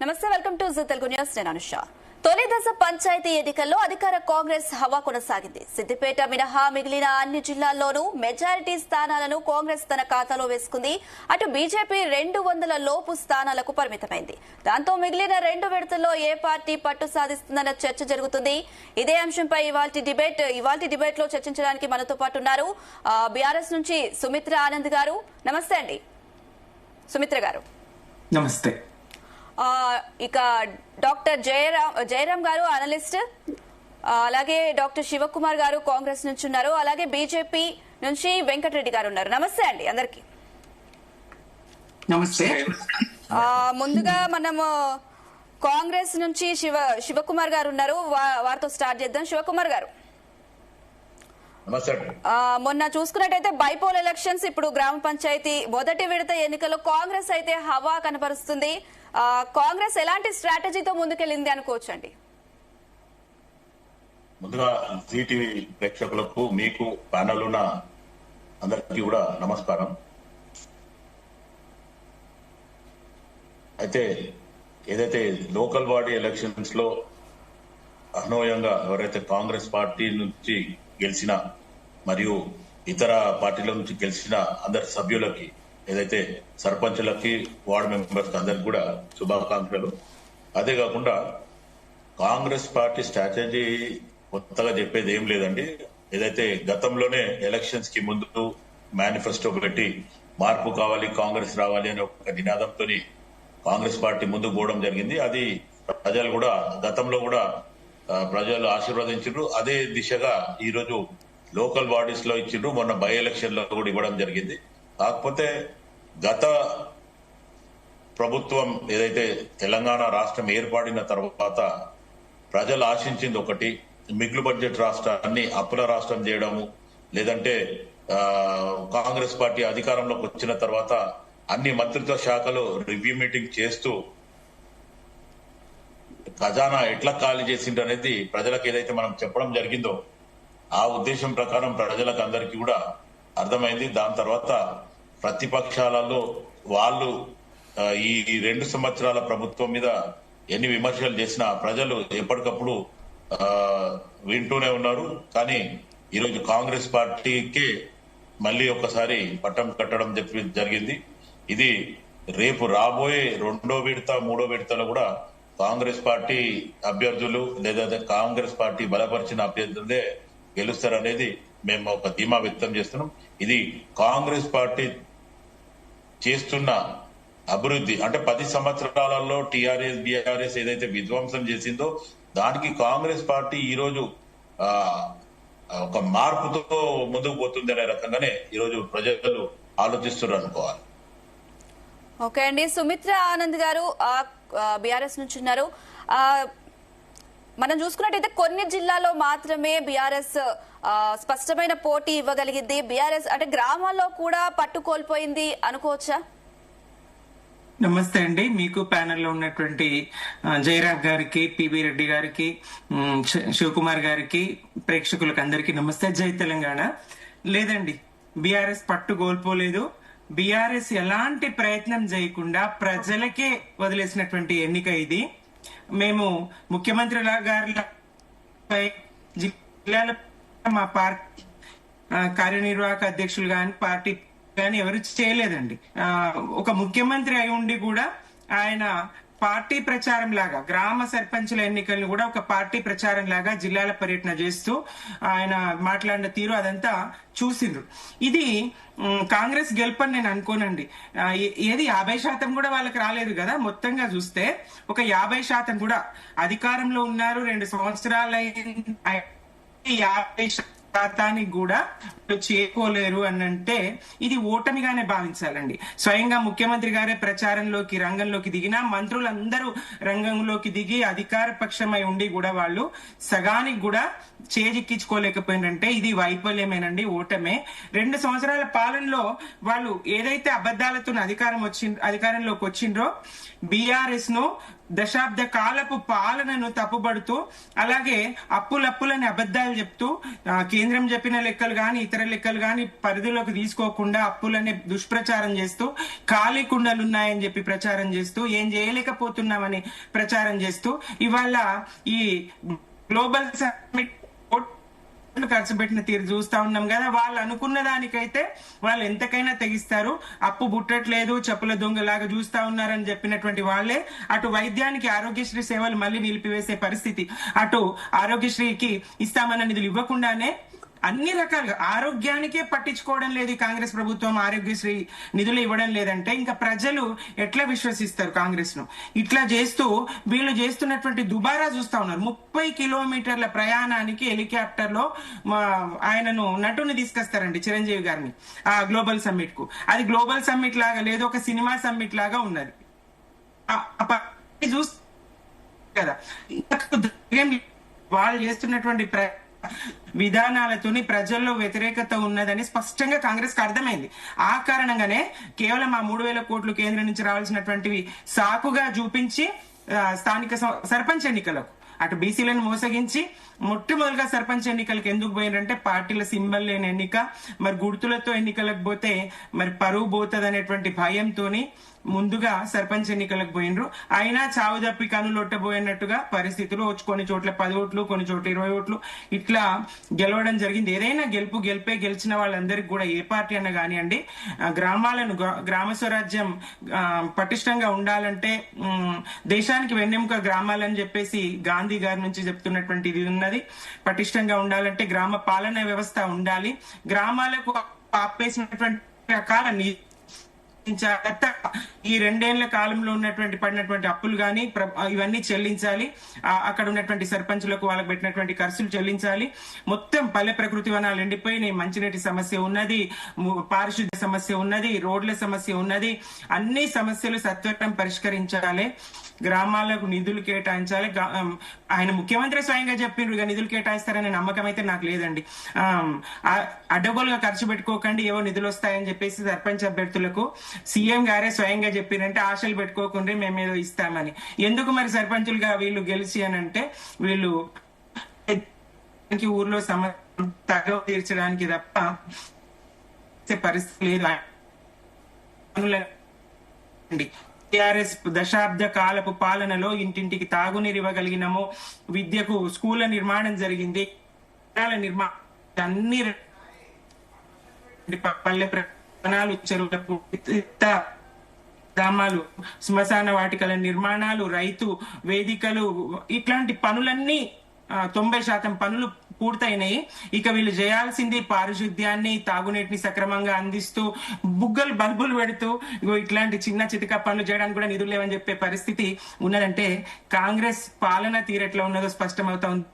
నమస్తే, welcome to Zee Telugu news. నేను అనుష. తొలి దశ పంచాయతీ ఎన్నికల్లో అధికార కాంగ్రెస్ హవా కొనసాగింది. సిద్దిపేట మినహా మిగిలిన అన్ని జిల్లాల్లోనూ మెజారిటీ స్థానాలను కాంగ్రెస్ తన ఖాతాలో వేసుకుంది. అటు బీజేపీ 200 లోపు స్థానాలకు పరిమితమైంది. దాంతో మిగిలిన 2 విడతల్లో ఏ పార్టీ పట్టు సాధిస్తుందన్న చర్చ జరుగుతుంది. ఇదే అంశంపై ఇవాల్టి డిబేట్ లో చర్చించడానికి మనతో పాటు ఉన్నారు బీఆర్ఎస్ నుంచి సుమిత్ర ఆనంద్ గారు. నమస్తే అండి సుమిత్ర గారు. నమస్తే. ఇక డాక్టర్ జయరాం గారు అనలిస్ట్, అలాగే డాక్టర్ శివకుమార్ గారు కాంగ్రెస్ నుంచి ఉన్నారు, అలాగే బీజేపీ నుంచి వెంకటరెడ్డి గారు ఉన్నారు. నమస్తే అండి అందరికి. నమస్తే. ముందుగా మనము కాంగ్రెస్ నుంచి శివకుమార్ గారు ఉన్నారు, వారితో స్టార్ట్ చేద్దాం. శివకుమార్ గారు, మొన్న చూసుకున్నట్టయితే బైపోల్ ఎలక్షన్స్, ఇప్పుడు గ్రామ పంచాయతీ మొదటి విడత ఎన్నికల్లో కాంగ్రెస్ అయితే హవా కనపరుస్తుంది. కాంగ్రెస్ ఎలాంటి స్ట్రాటజీతో ముందుకెళ్ళింది అనుకోవచ్చండి? ముందుగా జీటీవీ ప్రేక్షకులకు, మీకు ప్యానల్ ఉన్న అందరికీ కూడా నమస్కారం. అయితే ఏదైతే లోకల్ బాడీ ఎలక్షన్స్ లో అన్వయంగా ఎవరైతే కాంగ్రెస్ పార్టీ నుంచి గెలిచిన మరియు ఇతర పార్టీల నుంచి గెలిచిన అందరి సభ్యులకి, ఏదైతే సర్పంచులకి, వార్డు మెంబర్స్ అందరికి కూడా శుభాకాంక్షలు. అదే కాకుండా కాంగ్రెస్ పార్టీ స్ట్రాటజీ కొత్తగా చెప్పేది ఏం లేదండి. ఏదైతే గతంలోనే ఎలక్షన్స్ కి ముందు మేనిఫెస్టో పెట్టి మార్పు కావాలి, కాంగ్రెస్ రావాలి అనే ఒక నినాదంతో కాంగ్రెస్ పార్టీ ముందుకు పోవడం జరిగింది. అది ప్రజలు కూడా గతంలో కూడా ప్రజలు ఆశీర్వదించారు. అదే దిశగా ఈ రోజు లోకల్ బాడీస్ లో ఇచ్చిండ్రు, మొన్న బై ఎలక్షన్ లో కూడా ఇవ్వడం జరిగింది. కాకపోతే గత ప్రభుత్వం ఏదైతే తెలంగాణ రాష్ట్రం ఏర్పడిన తర్వాత ప్రజలు ఆశించింది ఒకటి, మిగులు బడ్జెట్ రాష్ట్రాన్ని అప్పుల రాష్ట్రం చేయడము, లేదంటే కాంగ్రెస్ పార్టీ అధికారంలోకి వచ్చిన తర్వాత అన్ని మంత్రిత్వ శాఖలు రివ్యూ మీటింగ్ చేస్తూ ఖజానా ఎట్లా ఖాళీ చేసిండ్రు అనేది ప్రజలకు ఏదైతే మనం చెప్పడం జరిగిందో ఆ ఉద్దేశం ప్రకారం ప్రజలకు అందరికీ కూడా అర్థమైంది. దాని తర్వాత ప్రతిపక్షాలలో వాళ్ళు ఈ 2 సంవత్సరాల ప్రభుత్వం మీద ఎన్ని విమర్శలు చేసినా ప్రజలు ఎప్పటికప్పుడు వింటూనే ఉన్నారు. కానీ ఈరోజు కాంగ్రెస్ పార్టీకి మళ్ళీ ఒక్కసారి పట్టం కట్టడం జరిగింది. ఇది రేపు రాబోయే 2వ విడత 3వ విడతలో కూడా కాంగ్రెస్ పార్టీ అభ్యర్థులు లేదా కాంగ్రెస్ పార్టీ బలపరిచిన అభ్యర్థులే గెలుస్తారనేది మేము ఒక ధీమా వ్యక్తం చేస్తున్నాం. ఇది కాంగ్రెస్ పార్టీ చేస్తున్న అభివృద్ధి, అంటే 10 సంవత్సరాలలో టీఆర్ఎస్ బీఆర్ఎస్ ఏదైతే విధ్వంసం చేసిందో దానికి కాంగ్రెస్ పార్టీ ఈ రోజు ఒక మార్పుతో ముందుకు పోతుంది అనే రకంగానే ఈరోజు ప్రజలు ఆలోచిస్తున్నారు అనుకోవాలి. ఓకే అండి. సుమిత్ర ఆనంద్ గారు బీఆర్ఎస్ నుంచి ఉన్నారు. మనం చూసుకున్నట్టయితే కొన్ని జిల్లాల్లో మాత్రమే బీఆర్ఎస్ స్పష్టమైన పోటీ ఇవ్వగలిగింది. బీఆర్ఎస్ అంటే గ్రామాల్లో కూడా పట్టు కోల్పోయింది అనుకోవచ్చా? నమస్తే అండి. మీకు ప్యానెల్లో ఉన్నటువంటి జయరాం గారికి, పిబి రెడ్డి గారికి, శివకుమార్ గారికి, ప్రేక్షకులకు అందరికీ నమస్తే. జై తెలంగాణ. లేదండి, బీఆర్ఎస్ పట్టు కోల్పోలేదు. బీఆర్ఎస్ ఎలాంటి ప్రయత్నం చేయకుండా ప్రజలకే వదిలేసినటువంటి ఎన్నిక ఇది. మేము ముఖ్యమంత్రి గారిపై జిల్లాల మా పార్టీ కార్యనిర్వాహక అధ్యక్షులు గాని పార్టీ కానీ ఎవరు చేయలేదండి. ఒక ముఖ్యమంత్రి అయి ఉండి కూడా ఆయన పార్టీ ప్రచారం లాగా గ్రామ సర్పంచుల ఎన్నికలను కూడా ఒక పార్టీ ప్రచారం లాగా జిల్లాల పర్యటన చేస్తూ ఆయన మాట్లాడిన తీరు అదంతా చూసిండ్రు. ఇది కాంగ్రెస్ గెలుపని నేను అనుకోనండి. ఏది 50% కూడా వాళ్ళకి రాలేదు కదా. మొత్తంగా చూస్తే ఒక 50% కూడా అధికారంలో ఉన్నారు. 2 సంవత్సరాలు 50% కూడా చేరుకోలేరు అనంటే ఇది ఓటమిగానే భావించాలండి. స్వయంగా ముఖ్యమంత్రి గారే ప్రచారంలోకి రంగంలోకి దిగినా మంత్రులందరూ రంగంలోకి దిగి అధికార పక్షమై ఉండి కూడా వాళ్ళు సగానికి కూడా చేజిక్కించుకోలేకపోయిందంటే ఇది వైఫల్యమేనండి, ఓటమే. 2 సంవత్సరాల పాలనలో వాళ్ళు ఏదైతే అబద్ధాలతో అధికారంలోకి వచ్చిండ్రో బీఆర్ఎస్ ను దశాబ్ద కాలపు పాలనను తప్పుబడుతూ, అలాగే అప్పులప్పులని అబద్ధాలు చెప్తూ, కేంద్రం చెప్పిన లెక్కలు గాని ఇతర లెక్కలు గాని పరిధిలోకి తీసుకోకుండా అప్పులనే దుష్ప్రచారం చేస్తూ, ఖాళీ కుండలు ఉన్నాయని చెప్పి ప్రచారం చేస్తూ, ఏం చేయలేకపోతున్నామని ప్రచారం చేస్తూ, ఇవాళ ఈ గ్లోబల్ సమ్మిట్ ఖర్చు పెట్టిన తీరు చూస్తా ఉన్నాం కదా. వాళ్ళు అనుకున్న దానికైతే వాళ్ళు ఎంతకైనా తెగిస్తారు. అప్పు బుట్టట్లేదు, చెప్పుల దొంగలాగా చూస్తా ఉన్నారని చెప్పినటువంటి వాళ్ళే అటు వైద్యానికి ఆరోగ్యశ్రీ సేవలు మళ్ళీ నిలిపివేసే పరిస్థితి, అటు ఆరోగ్యశ్రీకి ఇస్తామన్న నిధులు ఇవ్వకుండానే అన్ని రకాలుగా ఆరోగ్యానికే పట్టించుకోవడం లేదు కాంగ్రెస్ ప్రభుత్వం. ఆరోగ్యశ్రీ నిధులు ఇవ్వడం లేదంటే ఇంకా ప్రజలు ఎట్లా విశ్వసిస్తారు కాంగ్రెస్ ను? ఇట్లా చేస్తూ వీళ్ళు చేస్తున్నటువంటి దుబారా చూస్తా ఉన్నారు. 30 కిలోమీటర్ల ప్రయాణానికి హెలికాప్టర్ లో ఆయనను నటుని తీసుకొస్తారండి, చిరంజీవి గారిని, ఆ గ్లోబల్ సమ్మిట్ కు. అది గ్లోబల్ సమ్మిట్ లాగా లేదు, ఒక సినిమా సమ్మిట్ లాగా ఉన్నది. చూస్తా కదా వాళ్ళు చేస్తున్నటువంటి విధానాలతోని ప్రజల్లో వ్యతిరేకత ఉన్నదని స్పష్టంగా కాంగ్రెస్ కి అర్థమైంది. ఆ కారణంగానే కేవలం ఆ 3,000 కోట్లు కేంద్రం నుంచి రావాల్సినటువంటివి సాకుగా చూపించి స్థానిక సర్పంచ్ ఎన్నికలకు అటు బీసీలను మోసగించి మొట్టమొదటిగా సర్పంచ్ ఎన్నికలకు ఎందుకు పోయినంటే పార్టీల సింబల్ లేని ఎన్నిక, మరి గుర్తులతో ఎన్నికలకు పోతే మరి పరువు పోతుంది అనేటువంటి భయంతోని ముందుగా సర్పంచ్ ఎన్నికలకు పోయినరు. అయినా చావు తప్పి కనులొట్టబోయినట్టుగా పరిస్థితులు, కొన్ని చోట్ల 10 ఓట్లు, కొన్ని చోట్ల 20 ఓట్లు ఇట్లా గెలవడం జరిగింది. ఏదైనా గెలిపే గెలిచిన వాళ్ళందరికీ కూడా ఏ పార్టీ అన్నా కానివ్వండి, గ్రామాలను గ్రామ స్వరాజ్యం పటిష్టంగా ఉండాలంటే దేశానికి వెన్నెముక గ్రామాలని చెప్పేసి గాంధీ గారి నుంచి చెప్తున్నటువంటి ఇది ఉన్నది. పటిష్టంగా ఉండాలంటే గ్రామ పాలన వ్యవస్థ ఉండాలి. గ్రామాలకు ఆపేసినటువంటి రకాల ఈ 2 ఏళ్ల కాలంలో ఉన్నటువంటి పడినటువంటి అప్పులు గాని ఇవన్నీ చెల్లించాలి. అక్కడ ఉన్నటువంటి సర్పంచులకు వాళ్ళకి పెట్టినటువంటి ఖర్చులు చెల్లించాలి. మొత్తం పల్లె ప్రకృతి వనాలు ఎండిపోయినాయి, మంచినీటి సమస్య ఉన్నది, పారిశుద్ధ్య సమస్య ఉన్నది, రోడ్ల సమస్య ఉన్నది. అన్ని సమస్యలు సత్వరం పరిష్కరించాలి. గ్రామాలకు నిధులు కేటాయించాలి. ఆయన ముఖ్యమంత్రి స్వయంగా చెప్పిండ్రు, ఇక నిధులు కేటాయిస్తారనే నమ్మకం అయితే నాకు లేదండి. అడ్డగోలుగా ఖర్చు పెట్టుకోకండి, ఏవో నిధులు వస్తాయని చెప్పేసి సర్పంచ్ అభ్యర్థులకు సీఎం గారే స్వయంగా చెప్పిరంటే ఆశలు పెట్టుకోకుండా మేమేదో ఇస్తామని. ఎందుకు మరి సర్పంచులుగా వీళ్ళు గెలిచి అని అంటే వీళ్ళు ఊర్లో తగవ తీర్చడానికి తప్ప పరిస్థితి లేదు. టిఆర్ఎస్ దశాబ్ద కాలపు పాలనలో ఇంటింటికి తాగునీరు ఇవ్వగలిగినాము, విద్యకు స్కూళ్ల నిర్మాణం జరిగింది, నిర్మాణం అన్ని పల్లె ప్రయాణాలు, చెరువులకు గ్రామాలు, శ్మశాన వాటికల నిర్మాణాలు, రైతు వేదికలు, ఇట్లాంటి పనులన్నీ 90% పనులు పూర్తయినాయి. ఇక వీళ్ళు చేయాల్సింది పారిశుద్ధ్యాన్ని, తాగునీటిని సక్రమంగా అందిస్తూ బల్బులు పెడుతూ ఇట్లాంటి చిన్న చితక పనులు చేయడానికి కూడా నిధులు లేవని చెప్పే పరిస్థితి ఉన్నదంటే కాంగ్రెస్ పాలన తీరెట్లా ఉన్నదో స్పష్టమవుతా ఉంది.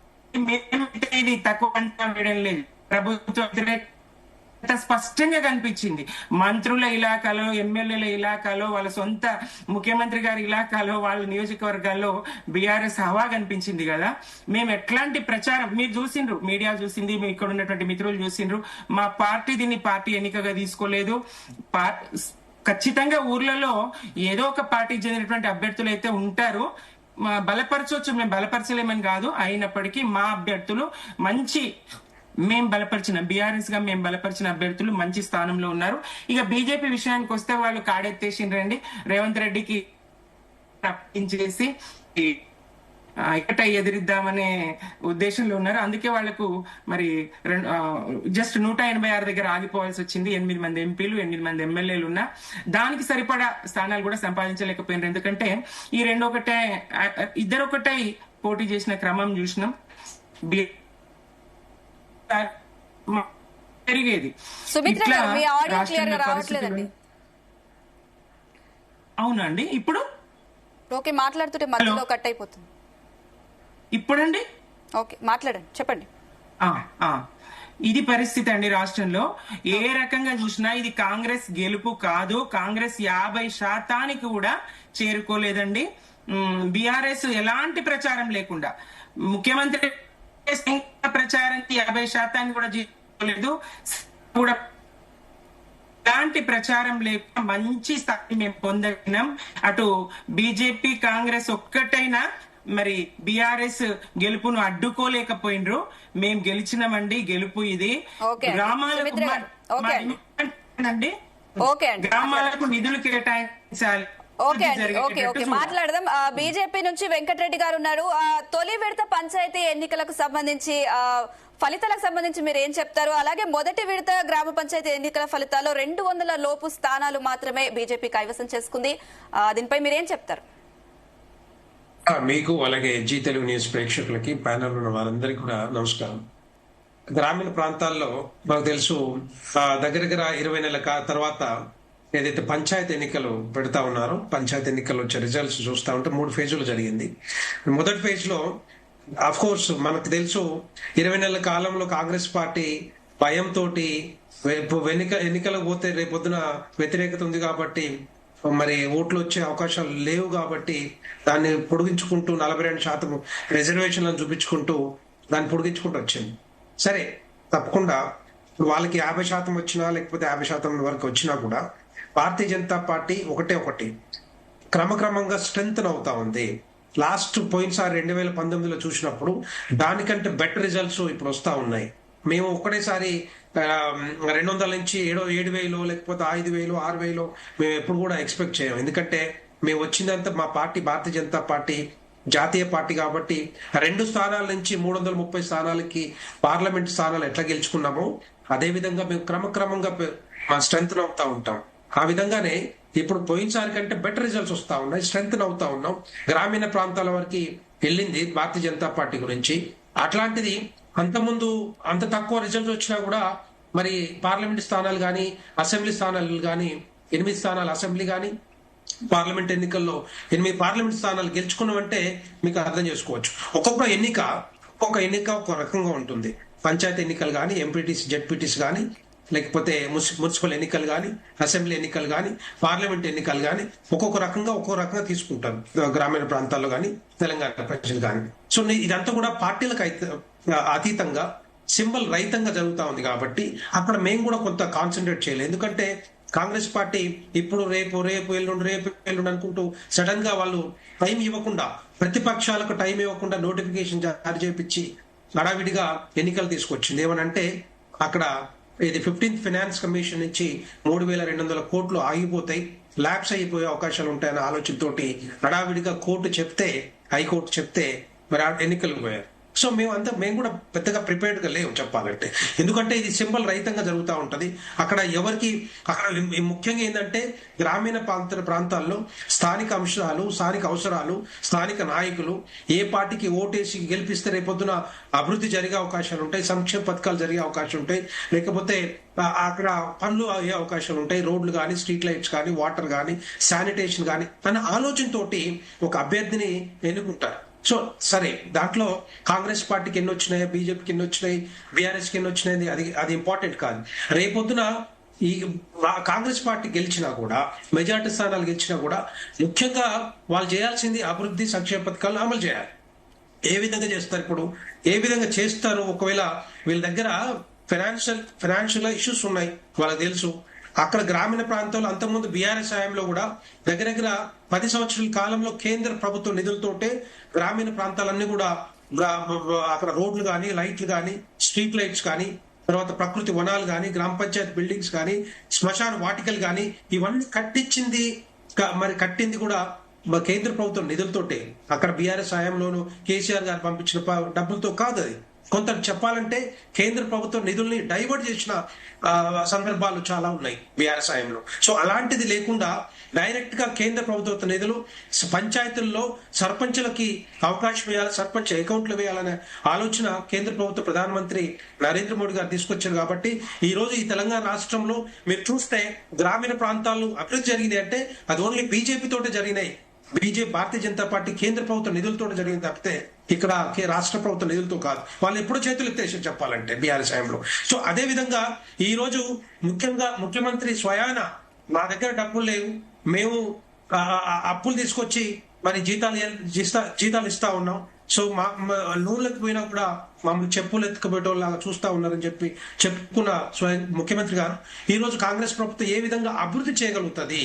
ఇది తక్కువ అంచనా వేయడం లేదు, ప్రభుత్వ వ్యతిరేక స్పష్టంగా కనిపించింది. మంత్రుల ఇలాకాలో, ఎమ్మెల్యేల ఇలాకాలో, వాళ్ళ సొంత ముఖ్యమంత్రి గారి ఇలాకాలో, వాళ్ళ నియోజకవర్గాల్లో బీఆర్ఎస్ హవా కనిపించింది కదా. మేము ఎట్లాంటి ప్రచారం మీరు చూసిండ్రు, మీడియా చూసింది, మీ ఇక్కడ ఉన్నటువంటి మిత్రులు చూసిండ్రు. మా పార్టీ దీన్ని పార్టీ ఎన్నికగా తీసుకోలేదు. ఖచ్చితంగా ఊర్లలో ఏదో ఒక పార్టీకి చెందినటువంటి అభ్యర్థులు అయితే ఉంటారు, బలపరచవచ్చు, మేము బలపరచలేమని కాదు. అయినప్పటికీ మా అభ్యర్థులు బీఆర్ఎస్ గా మేము బలపరిచిన అభ్యర్థులు మంచి స్థానంలో ఉన్నారు. ఇక బీజేపీ విషయానికి వస్తే వాళ్ళు కాడెత్తేసిండ్రండి, రేవంత్ రెడ్డికి తప్పించేసి ఎక్కడ ఎదిరిద్దామనే ఉద్దేశంలో ఉన్నారు. అందుకే వాళ్లకు మరి జస్ట్ 186 దగ్గర ఆగిపోవాల్సి వచ్చింది. 8 మంది ఎంపీలు, 8 మంది ఎమ్మెల్యేలు ఉన్నా దానికి సరిపడా స్థానాలు కూడా సంపాదించలేకపోయినారు. ఎందుకంటే ఈ ఇద్దరొకటై పోటీ చేసిన క్రమం చూసినాం. పెరిగేది. అవునండి, ఇప్పుడు ఓకే మాట్లాడుతుంటే మధ్యలో కట్ అయిపోతుంది. ఇప్పుడండి ఓకే మాట్లాడండి, చెప్పండి. ఇది పరిస్థితి అండి రాష్ట్రంలో. ఏ రకంగా చూసినా ఇది కాంగ్రెస్ గెలుపు కాదు. కాంగ్రెస్ 50% కూడా చేరుకోలేదండి. బీఆర్ఎస్ ఎలాంటి ప్రచారం లేకుండా ముఖ్యమంత్రి ప్రచారానికి 50% కూడా చేసుకోలేదు. కూడా ఇలాంటి ప్రచారం లేక మంచి స్థాయి మేము పొందగినాం. అటు బీజేపీ కాంగ్రెస్ ఒక్కటైనా మరి బీఆర్ఎస్ గెలుపును అడ్డుకోలేకపోయినరు. మేము గెలిచినామండి. గెలుపు ఇది. గ్రామాలకు గ్రామాలకు నిధులు కేటాయించాలి. ఓకే అండి, ఓకే మాట్లాడదాం. బీజేపీ నుంచి వెంకటరెడ్డి గారు ఉన్నారు. తొలి విడత పంచాయతీ ఎన్నికలకు సంబంధించి ఫలితాలకు సంబంధించి మీరు ఏం చెప్తారు? అలాగే మొదటి విడత గ్రామ పంచాయతీ ఎన్నికల ఫలితాల్లో 200 లోపు స్థానాలు మాత్రమే బీజేపీ కైవసం చేసుకుంది. దీనిపై మీరేం చెప్తారు? మీకు అలాగే జీ తెలుగు న్యూస్ ప్రేక్షకులకి, ప్యానల్ ఉన్న వారందరికీ కూడా నమస్కారం. గ్రామీణ ప్రాంతాల్లో మనకు తెలుసు దగ్గర 20 నెలల తర్వాత ఏదైతే పంచాయతీ ఎన్నికలు పెడతా ఉన్నారో, పంచాయతీ ఎన్నికలు వచ్చే రిజల్ట్స్ చూస్తా ఉంటే 3 ఫేజులు జరిగింది. మొదటి ఫేజ్ లో అఫ్ కోర్స్ మనకు తెలుసు 20 నెలల కాలంలో కాంగ్రెస్ పార్టీ భయంతో ఎన్నికలకు పోతే రేపొద్దున వ్యతిరేకత ఉంది కాబట్టి మరి ఓట్లు వచ్చే అవకాశాలు లేవు కాబట్టి దాన్ని పొడిగించుకుంటూ 42% రిజర్వేషన్లను చూపించుకుంటూ దాన్ని పొడిగించుకుంటూ వచ్చింది. సరే, తప్పకుండా వాళ్ళకి 50% వచ్చినా లేకపోతే 50% వరకు వచ్చినా కూడా భారతీయ జనతా పార్టీ ఒకటి క్రమక్రమంగా స్ట్రెంగ్త్ అవుతా ఉంది. లాస్ట్ పోయినసారి 2019లో చూసినప్పుడు దానికంటే బెటర్ రిజల్ట్స్ ఇప్పుడు వస్తా ఉన్నాయి. మేము ఒక్కటేసారి 200 నుంచి 7,000 లేకపోతే 5,000 6,000 మేము ఎప్పుడు కూడా ఎక్స్పెక్ట్ చేయం. ఎందుకంటే మేము వచ్చిందంతా మా పార్టీ భారతీయ జనతా పార్టీ జాతీయ పార్టీ కాబట్టి 2 స్థానాల నుంచి 330 స్థానాలకి పార్లమెంట్ స్థానాలు ఎట్లా గెలుచుకున్నామో అదే విధంగా మేము క్రమక్రమంగా స్ట్రెంగ్త్ అవుతా ఉంటాం. ఆ విధంగానే ఇప్పుడు పోయినసారి కంటే బెటర్ రిజల్ట్స్ వస్తా ఉన్నాయి, స్ట్రెంగ్త్ అవుతా ఉన్నాం. గ్రామీణ ప్రాంతాల వరకు వెళ్ళింది భారతీయ జనతా పార్టీ గురించి. అట్లాంటిది అంతకుముందు అంత తక్కువ రిజల్ట్స్ వచ్చినా కూడా మరి పార్లమెంట్ స్థానాలు కానీ అసెంబ్లీ స్థానాలు కానీ 8 స్థానాలు అసెంబ్లీ కానీ పార్లమెంట్ ఎన్నికల్లో 8 పార్లమెంట్ స్థానాలు గెలుచుకున్నామంటే మీకు అర్థం చేసుకోవచ్చు. ఒక్కొక్క ఎన్నిక ఒక రకంగా ఉంటుంది. పంచాయతీ ఎన్నికలు కానీ, ఎంపీటీసీ జెడ్పీటీసీ కానీ, లేకపోతే మున్సిపల్ ఎన్నికలు కానీ, అసెంబ్లీ ఎన్నికలు కానీ, పార్లమెంట్ ఎన్నికలు కానీ ఒక్కొక్క రకంగా తీసుకుంటారు గ్రామీణ ప్రాంతాల్లో కానీ, తెలంగాణ ప్రజలు కానీ. సో ఇదంతా కూడా పార్టీలకు అతీతంగా సింబల్ రహితంగా జరుగుతా ఉంది కాబట్టి అక్కడ మేము కూడా కొంత కాన్సన్ట్రేట్ చేయలేదు. ఎందుకంటే కాంగ్రెస్ పార్టీ ఇప్పుడు రేపు ఎల్లుండి అనుకుంటూ సడన్ గా వాళ్ళు టైం ఇవ్వకుండా, ప్రతిపక్షాలకు టైం ఇవ్వకుండా నోటిఫికేషన్ జారీ చేయించి హడావిడిగా ఎన్నికలు తీసుకొచ్చింది. ఏమనంటే అక్కడ ఇది 15th ఫైనాన్స్ కమిషన్ నుంచి 3,200 కోట్లు ఆగిపోతాయి, ల్యాబ్స్ అయిపోయే అవకాశాలు ఉంటాయన్న ఆలోచనతోటి హడావిడిగా హైకోర్టు చెప్తే మరి ఎన్నికలకు పోయారు. సో మేము కూడా పెద్దగా ప్రిపేర్డ్ గా లేవు చెప్పాలంటే. ఎందుకంటే ఇది సింబల్ రహితంగా జరుగుతూ ఉంటది. అక్కడ ముఖ్యంగా ఏంటంటే గ్రామీణ ప్రాంతాల్లో స్థానిక అంశాలు, స్థానిక అవసరాలు, స్థానిక నాయకులు ఏ పార్టీకి ఓటేసి గెలిపిస్తే రేపొద్దున అభివృద్ధి జరిగే అవకాశాలు ఉంటాయి, సంక్షేమ పథకాలు జరిగే అవకాశం ఉంటాయి, లేకపోతే అక్కడ పనులు అయ్యే అవకాశాలు ఉంటాయి, రోడ్లు కానీ, స్ట్రీట్ లైట్స్ కానీ, వాటర్ కానీ, శానిటేషన్ కానీ అన్న ఆలోచనతోటి ఒక అభ్యర్థిని ఎన్నుకుంటారు. సో సరే, దాంట్లో కాంగ్రెస్ పార్టీకి ఎన్ని వచ్చినాయి, బీజేపీకి ఎన్ని వచ్చినాయి, బీఆర్ఎస్ కి ఎన్ని వచ్చినాయి అది ఇంపార్టెంట్ కాదు. రేపొద్దున ఈ కాంగ్రెస్ పార్టీ గెలిచినా కూడా, మెజార్టీ స్థానాలు గెలిచినా కూడా ముఖ్యంగా వాళ్ళు చేయాల్సింది అభివృద్ధి సంక్షేమ పథకాలను అమలు చేయాలి. ఏ విధంగా చేస్తారు? ఇప్పుడు ఏ విధంగా చేస్తారు? ఒకవేళ వీళ్ళ దగ్గర ఫైనాన్షియల్ ఇష్యూస్ ఉన్నాయి, వాళ్ళకి తెలుసు. అక్కడ గ్రామీణ ప్రాంతాల్లో అంతకుముందు బీఆర్ఎస్ హయాంలో కూడా దగ్గర 10 సంవత్సరాల కాలంలో కేంద్ర ప్రభుత్వ నిధులతోటే గ్రామీణ ప్రాంతాలన్నీ కూడా అక్కడ రోడ్లు కానీ, లైట్లు కానీ, స్ట్రీట్ లైట్స్ కానీ, తర్వాత ప్రకృతి వనాలు కానీ, గ్రామ పంచాయతీ బిల్డింగ్స్ కానీ, శ్మశాన వాటికలు కానీ ఇవన్నీ కట్టింది కూడా కేంద్ర ప్రభుత్వం నిధులతోటే. అక్కడ బీఆర్ఎస్ హయాంలోను కేసీఆర్ గారు పంపించిన డబ్బులతో కాదు. అది కొంత చెప్పాలంటే కేంద్ర ప్రభుత్వం నిధుల్ని డైవర్ట్ చేసిన సందర్భాలు చాలా ఉన్నాయి బీఆర్ఎస్ హయాంలో. సో అలాంటిది లేకుండా డైరెక్ట్ గా కేంద్ర ప్రభుత్వ నిధులు పంచాయతీల్లో సర్పంచులకి అవకాశం ఇవ్వాలి, సర్పంచ్ అకౌంట్లు వేయాలనే ఆలోచన కేంద్ర ప్రభుత్వ ప్రధానమంత్రి నరేంద్ర మోడీ గారు తీసుకొచ్చారు. కాబట్టి ఈ రోజు ఈ తెలంగాణ రాష్ట్రంలో మీరు చూస్తే గ్రామీణ ప్రాంతాల్లో అభివృద్ధి జరిగింది అంటే అది ఓన్లీ బీజేపీ తోటే జరిగినాయి. భారతీయ జనతా పార్టీ కేంద్ర ప్రభుత్వ నిధులతో జరిగింది తప్పితే ఇక్కడ రాష్ట్ర ప్రభుత్వ నిధులతో కాదు. వాళ్ళు ఎప్పుడో చేతులు ఎత్తేసి చెప్పాలంటే బీఆర్ఎస్ హయాంలో. సో అదే విధంగా ఈ రోజు ముఖ్యంగా ముఖ్యమంత్రి స్వయాన మా దగ్గర డబ్బులు లేవు, మేము అప్పులు తీసుకొచ్చి మరి జీతాలు ఇస్తా ఉన్నాం. సో నూనెలకు పోయినా కూడా మమ్మల్ని చెప్పులు ఎత్తుకుపోయేటోళ్ళలాగా చూస్తా ఉన్నారని చెప్పి చెప్పుకున్న స్వయం ముఖ్యమంత్రి గారు ఈ రోజు కాంగ్రెస్ ప్రభుత్వం ఏ విధంగా అభివృద్ధి చేయగలుగుతుంది,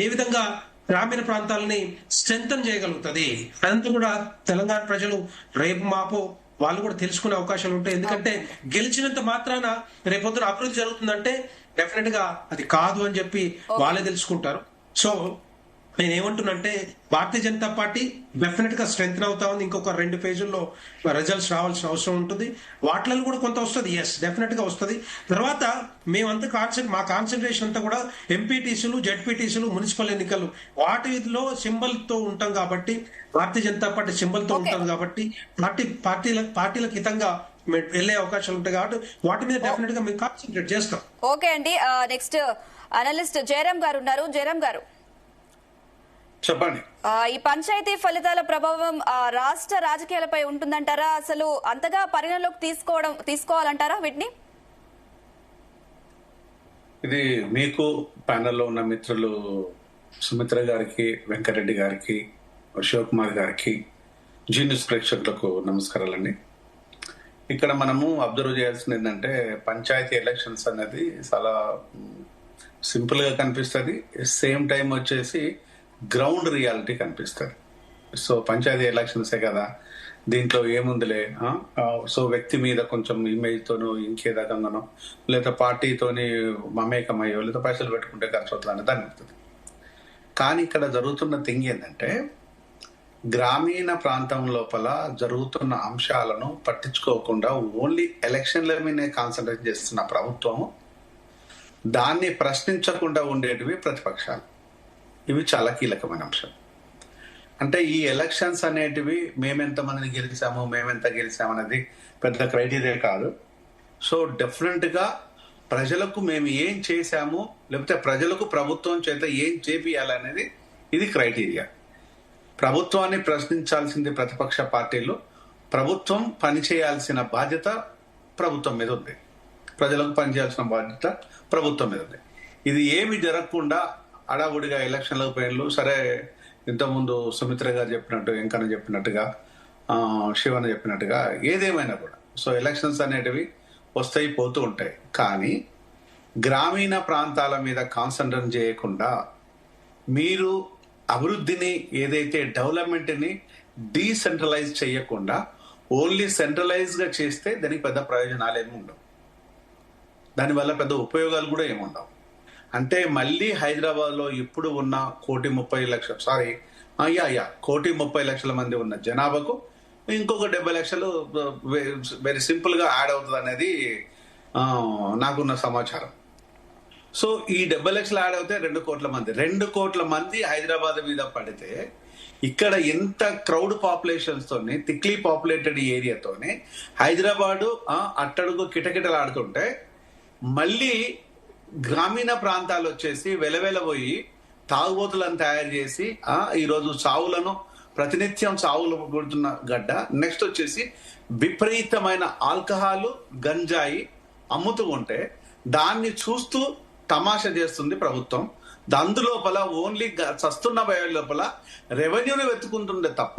ఏ విధంగా గ్రామీణ ప్రాంతాలని స్ట్రెంథన్ చేయగలుగుతుంది అదంతా కూడా తెలంగాణ ప్రజలు రేపు మాపో వాళ్ళు కూడా తెలుసుకునే అవకాశాలు ఉంటాయి. ఎందుకంటే గెలిచినంత మాత్రాన రేపొద్దున అభివృద్ధి జరుగుతుందంటే డెఫినెట్ గా అది కాదు అని చెప్పి వాళ్ళే తెలుసుకుంటారు. సో నేను ఏమంటున్నంటే భారతీయ జనతా పార్టీ డెఫినెట్ గా స్ట్రెంగ్ అవుతా ఉంది. ఇంకొక 2 ఫేజుల్లో రిజల్ట్స్ రావాల్సిన అవసరం ఉంటుంది. వాటిలో కూడా కొంత వస్తుంది, ఎస్ డెఫినెట్ గా వస్తుంది. తర్వాత మేమంతా మా కాన్సన్ట్రేషన్ అంతా కూడా ఎంపీటీసీలు, జెడ్పీటీసీలు, మున్సిపల్ ఎన్నికలు వాటిలో సింబల్ తో ఉంటాం కాబట్టి, భారతీయ జనతా పార్టీ సింబల్ తో ఉంటాం కాబట్టి పార్టీలకు హితంగా వెళ్లే అవకాశాలు ఉంటాయి కాబట్టి వాటి మీద డెఫినెట్ గా మేము కాన్సన్ట్రేట్ చేస్తాం. ఓకే అండి, నెక్స్ట్ అనలిస్ట్ జయరాం గారు ఉన్నారు. జయరాం గారు చెప్పండి. ఈ పంచాయతీ ఫలితాల ప్రభావం రాష్ట్ర రాజకీయాలపై ఉంటుందంటారా? అసలు అంతగా పరిగణలోకి తీసుకోవాలంటారా వీటిని? ఇది మీకు ప్యానెల్లో ఉన్న మిత్రులు సుమిత్ర గారికి, వెంకటరెడ్డి గారికి, శివకుమార్ గారికి, జీ న్యూస్ ప్రేక్షకులకు నమస్కారాలండి. ఇక్కడ మనము అబ్జర్వ్ చేయాల్సింది ఏంటంటే పంచాయతీ ఎలక్షన్స్ అనేది చాలా సింపుల్ గా కనిపిస్తుంది, సేమ్ టైం వచ్చేసి గ్రౌండ్ రియాలిటీ కనిపిస్తుంది. సో పంచాయతీ ఎలక్షన్సే కదా, దీంట్లో ఏముందిలే, సో వ్యక్తి మీద కొంచెం ఇమేజ్ తోనో ఇంకే రకంగానో లేదా పార్టీతోని మమేకమయ్యో లేదా పైసలు పెట్టుకుంటే ఖర్చు అవుతుంది అనేది అనిపిస్తుంది. కానీ ఇక్కడ జరుగుతున్న థింగ్ ఏంటంటే గ్రామీణ ప్రాంతం లోపల జరుగుతున్న అంశాలను పట్టించుకోకుండా ఓన్లీ ఎలక్షన్ల మీదే కాన్సన్ట్రేట్ చేస్తున్న ప్రభుత్వము, దాన్ని ప్రశ్నించకుండా ఉండేటివి ప్రతిపక్షాలు. ఇవి చాలా కీలకమైన అంశం. అంటే ఈ ఎలక్షన్స్ అనేటివి మేమెంత మందిని గెలిచాము, మేమెంత గెలిచాము అనేది పెద్ద క్రైటీరియా కాదు. సో డెఫినెట్ గా ప్రజలకు మేము ఏం చేశాము, లేకపోతే ప్రజలకు ప్రభుత్వం చేత ఏం చేపియాలనేది ఇది క్రైటీరియా. ప్రభుత్వాన్ని ప్రశ్నించాల్సింది ప్రతిపక్ష పార్టీలు, ప్రభుత్వం పనిచేయాల్సిన బాధ్యత ప్రభుత్వం మీద ఉంది, ప్రజలకు పనిచేయాల్సిన బాధ్యత ప్రభుత్వం మీద ఉంది. ఇది ఏమి జరగకుండా అడావుడిగా ఎలక్షన్లకు పోయినలు. సరే, ఇంతకుముందు సుమిత్ర గారు చెప్పినట్టు, వెంకన్న చెప్పినట్టుగా, శివన్న చెప్పినట్టుగా ఏదేమైనా కూడా సో ఎలక్షన్స్ అనేటివి వస్తాయి పోతూ ఉంటాయి. కానీ గ్రామీణ ప్రాంతాల మీద కాన్సన్ట్రేట్ చేయకుండా మీరు అభివృద్ధిని ఏదైతే డెవలప్మెంట్ని డీసెంట్రలైజ్ చేయకుండా ఓన్లీ సెంట్రలైజ్ గా చేస్తే దానికి పెద్ద ప్రయోజనాలు ఏమి ఉండవు, దానివల్ల పెద్ద ఉపయోగాలు కూడా ఏముండవు. అంటే మళ్ళీ హైదరాబాద్ లో ఇప్పుడు ఉన్న 1,30,00,000 మంది ఉన్న జనాభాకు ఇంకొక 70 లక్షలు వెరీ సింపుల్ గా యాడ్ అవుతుంది అనేది నాకున్న సమాచారం. సో ఈ 70 లక్షలు యాడ్ అవుతే 2 కోట్ల మంది హైదరాబాద్ మీద పడితే ఇక్కడ ఎంత క్రౌడ్ పాపులేషన్స్ తోని, థిక్లీ పాపులేటెడ్ ఏరియాతోని హైదరాబాదు అట్టడుగు కిటకిటలాడుతుంటే మళ్ళీ గ్రామీణ ప్రాంతాలు వచ్చేసి వెలవెలబోయి తాగుబోతులను తయారు చేసి ఈరోజు చావులను ప్రతినిత్యం చావులు పడుతున్న గడ్డ. నెక్స్ట్ వచ్చేసి విపరీతమైన ఆల్కహాల్, గంజాయి అమ్ముతూ ఉంటే దాన్ని చూస్తూ తమాషా చేస్తుంది ప్రభుత్వం. అందులోపల ఓన్లీ చస్తున్న భయం లోపల రెవెన్యూని వెతుకుంటుండే తప్ప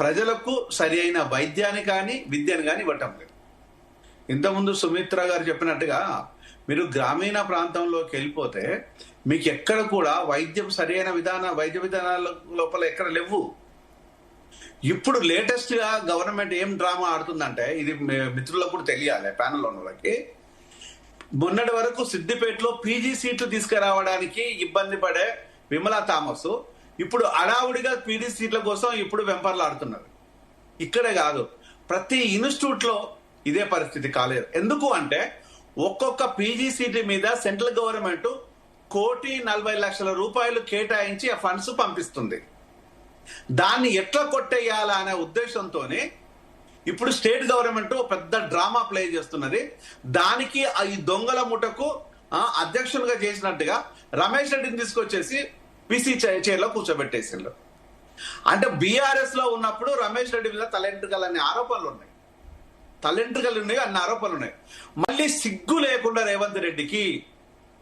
ప్రజలకు సరి అయిన వైద్యాన్ని కానీ విద్యను కానీ ఇవ్వటం లేదు. ఇంతకుముందు సుమిత్ర గారు చెప్పినట్టుగా మీరు గ్రామీణ ప్రాంతంలోకి వెళ్ళిపోతే మీకు ఎక్కడ కూడా వైద్యం సరైన వైద్య విధానాల లోపల ఎక్కడ లేవు. ఇప్పుడు లేటెస్ట్ గా గవర్నమెంట్ ఏం డ్రామా ఆడుతుందంటే, ఇది మిత్రులకు కూడా తెలియాలి, ప్యానల్ ఉన్న వాళ్ళకి, మొన్నటి వరకు సిద్దిపేటలో పీజీ సీట్లు తీసుకురావడానికి ఇబ్బంది పడే విమలా థామస్ ఇప్పుడు అడావుడిగా పీజీ సీట్ల కోసం ఇప్పుడు వెంపర్లాడుతున్నారు. ఇక్కడే కాదు, ప్రతి ఇన్స్టిట్యూట్ లో ఇదే పరిస్థితి. కాలేదు ఎందుకు అంటే ఒక్కొక్క పీజీ సీట్ మీద సెంట్రల్ గవర్నమెంట్ 1,40,00,000 రూపాయలు కేటాయించి ఆ ఫండ్స్ పంపిస్తుంది. దాన్ని ఎట్లా కొట్టేయాలా అనే ఉద్దేశంతోనే ఇప్పుడు స్టేట్ గవర్నమెంట్ పెద్ద డ్రామా ప్లే చేస్తున్నది. దానికి ఈ దొంగల ముఠకు అధ్యక్షులుగా చేసినట్టుగా రమేష్ రెడ్డిని తీసుకొచ్చేసి పీసీ చైర్లో కూర్చోబెట్టేసిండ్రు. అంటే బీఆర్ఎస్ లో ఉన్నప్పుడు రమేష్ రెడ్డి మీద తలెంట్రుకలు అనే ఆరోపణలు ఉన్నాయి, అన్ని ఆరోపణలు ఉన్నాయి. మళ్ళీ సిగ్గు లేకుండా రేవంత్ రెడ్డికి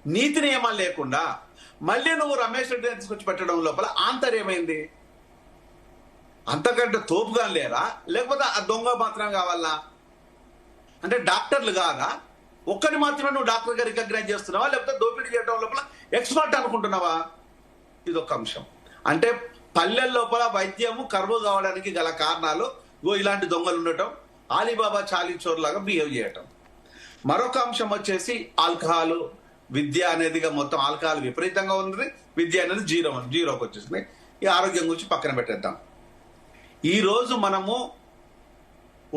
నీతి నియమాలు లేకుండా మళ్ళీ నువ్వు రమేష్ రెడ్డిని తీసుకొచ్చి పెట్టడం లోపల ఆంతర్యమైంది. అంతకంటే తోపుగా లేరా, లేకపోతే ఆ దొంగ మాత్రం కావాలా? అంటే డాక్టర్లు కాదా? ఒక్కరిని మాత్రమే నువ్వు డాక్టర్గా రికగ్నైజ్ చేస్తున్నావా, లేకపోతే దోపిడీ చేయడం లోపల ఎక్స్పర్ట్ అనుకుంటున్నావా? ఇది ఒక అంశం. అంటే పల్లెల లోపల వైద్యము కరువు కావడానికి గల కారణాలు ఇలాంటి దొంగలు ఉండటం, ఆలీబాబా చాలీ చోర్ లాగా బిహేవ్ చేయటం. మరొక అంశం వచ్చేసి ఆల్కహాల్, విద్య అనేది మొత్తం ఆల్కహాల్ విపరీతంగా ఉంది, విద్య అనేది జీరోకి వచ్చేసింది. ఈ ఆరోగ్యం గురించి పక్కన పెట్టేద్దాం. ఈ రోజు మనము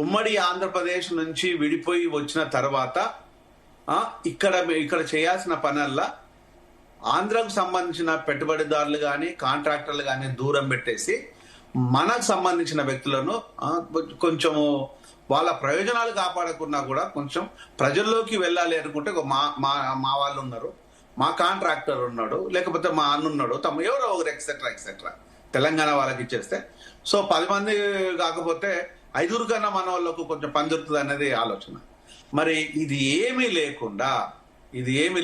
ఉమ్మడి ఆంధ్రప్రదేశ్ నుంచి విడిపోయి వచ్చిన తర్వాత ఇక్కడ చేయాల్సిన పనుల్లో ఆంధ్రకు సంబంధించిన పెట్టుబడిదారులు కానీ కాంట్రాక్టర్లు కానీ దూరం పెట్టేసి మనకు సంబంధించిన వ్యక్తులను కొంచెము వాళ్ళ ప్రయోజనాలు కాపాడకున్నా కూడా కొంచెం ప్రజల్లోకి వెళ్ళాలి అనుకుంటే మా వాళ్ళు ఉన్నారు, మా కాంట్రాక్టర్ ఉన్నాడు, లేకపోతే మా అన్న ఉన్నాడు, ఎవరో ఒకరు ఎక్సెట్రా తెలంగాణ వాళ్ళకి ఇచ్చేస్తే 10 మంది కాకపోతే 5 కన్నా మన వాళ్ళకు కొంచెం పని దొరుకుతుంది అనేది ఆలోచన. మరి ఇది ఏమీ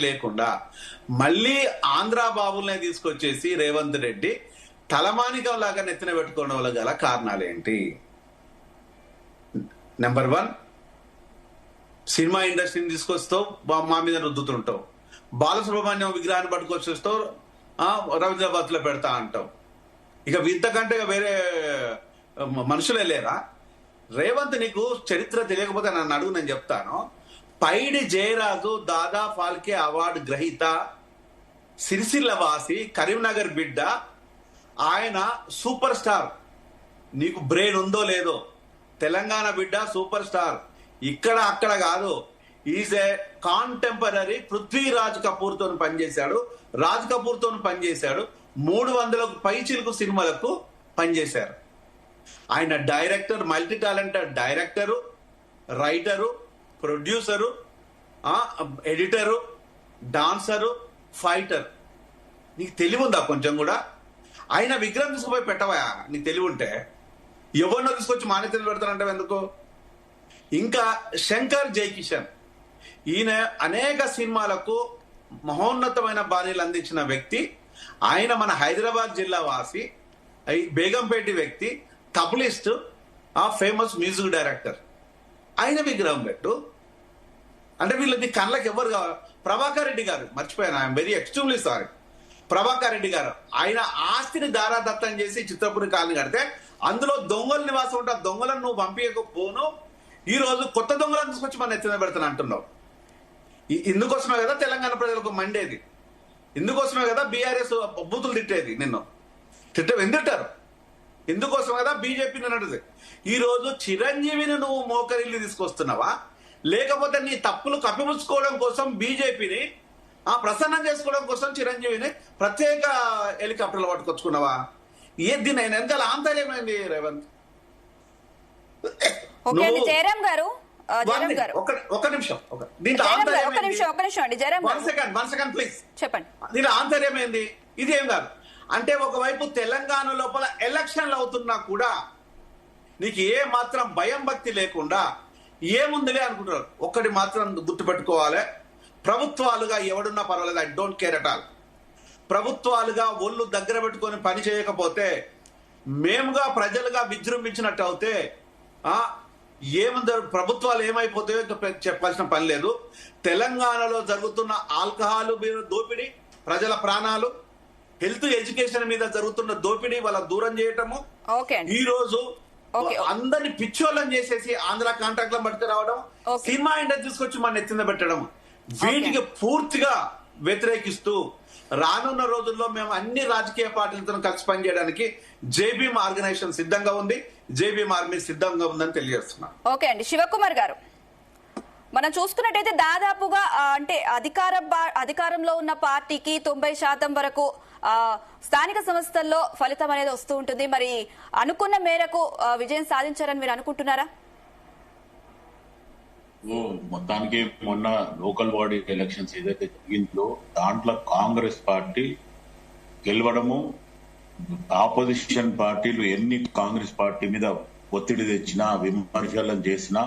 లేకుండా మళ్ళీ ఆంధ్ర బాబుల్ని తీసుకొచ్చేసి రేవంత్ రెడ్డి తలమానికం లాగా నెత్తిన పెట్టుకోవడం వల్ల గల కారణాలు ఏంటి? నెంబర్ 1, సినిమా ఇండస్ట్రీని తీసుకొస్తావు, మా మీద రుద్దుతుంటావు. బాలసుబ్రహ్మణ్యం విగ్రహాన్ని పట్టుకొచ్చేస్తావు, రవీంద్రబాద్ లో పెడతా అంటావు. ఇక ఇంతకంటే వేరే మనుషులే లేరా? రేవంత్, నీకు చరిత్ర తెలియకపోతే నన్ను అడుగు, నేను చెప్తాను. పైడి జయరాజు దాదా ఫాల్కే అవార్డు గ్రహీత, సిరిసిల్ల వాసి, కరీంనగర్ బిడ్డ, ఆయన సూపర్ స్టార్. నీకు బ్రెయిన్ ఉందో లేదో, తెలంగాణ బిడ్డ సూపర్ స్టార్. ఇక్కడ అక్కడ కాదు, is a contemporary. Prithviraj Kapoor తో పనిచేశాడు, రాజ్ కపూర్ తో పనిచేశాడు, 300 పైచిలకు సినిమాలకు పనిచేశారు. ఆయన director, multi talented director, writer, producer, editor, dancer, fighter. నీకు తెలివి ఉందా కొంచెం కూడా? ఆయన విగ్రహం తీసుకుపోయి పెట్టవా నీకు తెలివి ఉంటే? ఎవరినో తీసుకొచ్చి మాన్యతలు పెడతానంటే ఎందుకు? ఇంకా శంకర్ జైకిషన్, ఈయన అనేక సినిమాలకు మహోన్నతమైన బాణీలు అందించిన వ్యక్తి. ఆయన మన హైదరాబాద్ జిల్లా వాసి, బేగంపేట వ్యక్తి, తబలిస్ట్, ఫేమస్ మ్యూజిక్ డైరెక్టర్. ఆయన విగ్రహం పెట్టు. అంటే వీళ్ళని కళ్ళకి ఎవరు కావాలి? ప్రభాకర్ రెడ్డి గారు, మర్చిపోయాను, I'm very extremely sorry. Prabhakar Reddy గారు ఆయన ఆస్తిని దారాదత్తం చేసి చిత్రపురి కాలనీ కడితే అందులో దొంగల నివాసం ఉంటే ఆ దొంగలను నువ్వు పంపించకపోను, ఈ రోజు కొత్త దొంగలను తీసుకొచ్చి మన ఎత్తున పెడతాను అంటున్నావు. ఇందుకోసమే కదా తెలంగాణ ప్రజలకు మండేది, ఇందుకోసమే కదా బీఆర్ఎస్ బూతులు తిట్టేది. నిన్ను ఎందుంటారు? ఇందుకోసం కదా బీజేపీని అన్నది. ఈ రోజు చిరంజీవిని నువ్వు మోకరిల్లి తీసుకొస్తున్నావా, లేకపోతే నీ తప్పులు కప్పిపుచ్చుకోవడం కోసం బీజేపీని ప్రసన్నం చేసుకోవడం కోసం చిరంజీవిని ప్రత్యేక హెలికాప్టర్లు పట్టుకొచ్చుకున్నావా? దీని వెనకాల ఆంతర్యమైంది రేవంత్. జయరామ్ గారు, ఒక నిమిషం ప్లీజ్ చెప్పండి. దీని ఆంతర్యం ఏంది? ఇదేం కాదు. అంటే ఒకవైపు తెలంగాణ లోపల ఎలక్షన్లు అవుతున్నా కూడా నీకు ఏ మాత్రం భయం భక్తి లేకుండా ఏముందిలే అనుకుంటున్నారు. ఒక్కటి మాత్రం గుర్తుపెట్టుకోవాలి, ప్రభుత్వాలుగా ఎవడున్నా పర్వాలేదు, I don't care at all. ప్రభుత్వాలుగా ఒళ్ళు దగ్గర పెట్టుకొని పని చేయకపోతే, మేముగా ప్రజలుగా విజృంభించినట్టు అవుతే ఏముంది, ప్రభుత్వాలు ఏమైపోతాయో చెప్పాల్సిన పని లేదు. తెలంగాణలో జరుగుతున్న ఆల్కహాల్ దోపిడీ, ప్రజల ప్రాణాలు, హెల్త్ ఎడ్యుకేషన్ మీద జరుగుతున్న దోపిడీ వాళ్ళ దూరం చేయటము, ఈ రోజు అందరిని పిచ్చోళ్ళని చేసేసి ఆంధ్ర కాంట్రాక్ట్లను పట్టుకు రావడం, సినిమా ఇండస్ట్రీ తీసుకొచ్చి మన ఎత్తిన పెట్టడం, వీటికి పూర్తిగా వ్యతిరేకిస్తూ రానున్న రోజుల్లో మేము అన్ని రాజకీయ పార్టీలతో కలిసి పనిచేయడానికి జేబీఎం ఆర్గనైజేషన్ సిద్ధంగా ఉంది, జేబీఎం ఆర్మీ సిద్ధంగా ఉందని తెలియజేస్తున్నాం. ఓకే అండి. శివకుమార్ గారు, మనం చూసుకున్నట్టయితే దాదాపుగా అంటే అధికారంలో ఉన్న పార్టీకి 90% వరకు స్థానిక సంస్థల్లో ఫలితం అనేది వస్తూ ఉంటుంది. మరి అనుకున్న మేరకు విజయం సాధించారని మీరు అనుకుంటున్నారా? మొత్తానికి మొన్న లోకల్ బాడీ ఎలక్షన్స్ ఏదైతే జరిగిందో దాంట్లో కాంగ్రెస్ పార్టీ గెలవడము, ఆపోజిషన్ పార్టీలు ఎన్ని కాంగ్రెస్ పార్టీ మీద ఒత్తిడి తెచ్చినా విమర్శలను చేసినా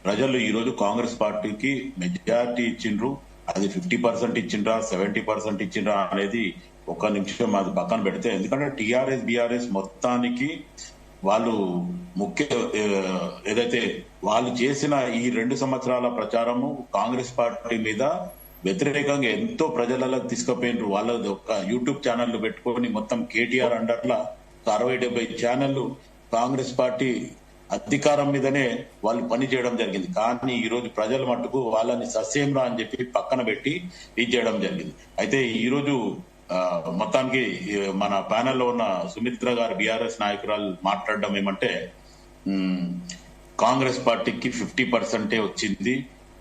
ప్రజలు ఈ రోజు కాంగ్రెస్ పార్టీకి మెజారిటీ ఇచ్చిండ్రు. అది 50% ఇచ్చిండ్రా 70% ఇచ్చిండ్రా అనేది ఒక నిమిషం అది పక్కన పెడితే, ఎందుకంటే టీఆర్ఎస్ బీఆర్ఎస్ మొత్తానికి వాళ్ళు ముఖ్య ఏదైతే వాళ్ళు చేసిన ఈ 2 సంవత్సరాల ప్రచారము కాంగ్రెస్ పార్టీ మీద వ్యతిరేకంగా ఎంతో ప్రజలకు తీసుకుపోయినారు. వాళ్ళ ఒక యూట్యూబ్ ఛానళ్లు పెట్టుకొని మొత్తం కేటీఆర్ అండర్లా 60-70 ఛానళ్లు కాంగ్రెస్ పార్టీ అధికారం మీదనే వాళ్ళు పని చేయడం జరిగింది. కానీ ఈ రోజు ప్రజల మట్టుకు వాళ్ళని సస్యంరా అని చెప్పి పక్కన పెట్టి ఇది చేయడం జరిగింది. అయితే ఈ రోజు మొత్తానికి మన ప్యానెల్లో ఉన్న సుమిత్ర గారు బీఆర్ఎస్ నాయకురాలు మాట్లాడడం ఏమంటే కాంగ్రెస్ పార్టీకి 50% వచ్చింది,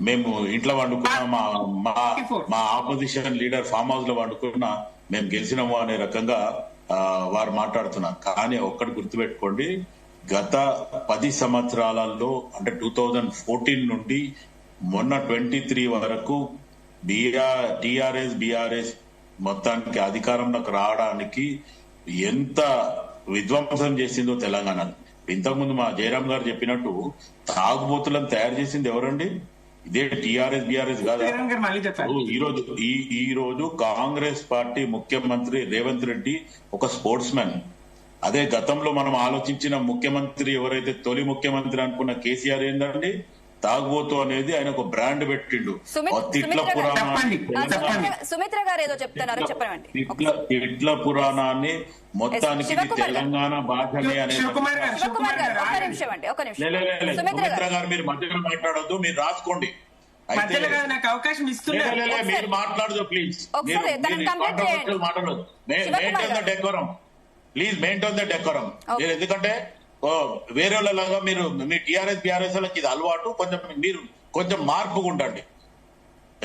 మేము ఇంట్లో వండుకున్నా మా ఆపోజిషన్ లీడర్ ఫామ్ హౌస్ లో వండుకున్నా మేము గెలిచినాము అనే రకంగా వారు మాట్లాడుతున్నారు. కానీ ఒక్కటి గుర్తుపెట్టుకోండి, గత 10 సంవత్సరాలలో అంటే 2014 నుండి మొన్న 23 వరకు టిఆర్ఎస్ మొత్తానికి అధికారంలోకి రావడానికి ఎంత విధ్వంసం చేసిందో తెలంగాణలో. ఇంతకుముందు మా జయరాం గారు చెప్పినట్టు తాగుబోతులను తయారు చేసింది ఎవరండి? ఇదే టిఆర్ఎస్ బీఆర్ఎస్ కాదా? ఈ రోజు కాంగ్రెస్ పార్టీ ముఖ్యమంత్రి రేవంత్ రెడ్డి ఒక స్పోర్ట్స్ మ్యాన్. అదే గతంలో మనం ఆలోచించిన ముఖ్యమంత్రి ఎవరైతే తొలి ముఖ్యమంత్రి అనుకున్న కేసీఆర్ ఏంటండి, తాగుబోతు అనేది ఆయన ఒక బ్రాండ్ పెట్టిండు. సుమిత్ర గారు ఏదో చెప్తున్నారు, చెప్పండి. తిట్ల పురాణాన్ని మొత్తానికి తెలంగాణ భాషనే అనేది. సుమిత్ర గారు మీరు మధ్యలో మాట్లాడొద్దు, మీరు రాసుకోండి. మీరు మాట్లాడదు ప్లీజ్, మాట్లాడదు. Maintain the decorum please, maintain the decorum. మీరు ఎందుకంటే వేరే వాళ్ళలాగా మీరు మీ టిఆర్ఎస్ బీఆర్ఎస్ వాళ్ళకి ఇది అలవాటు, మీరు కొంచెం మార్పుగా ఉండండి.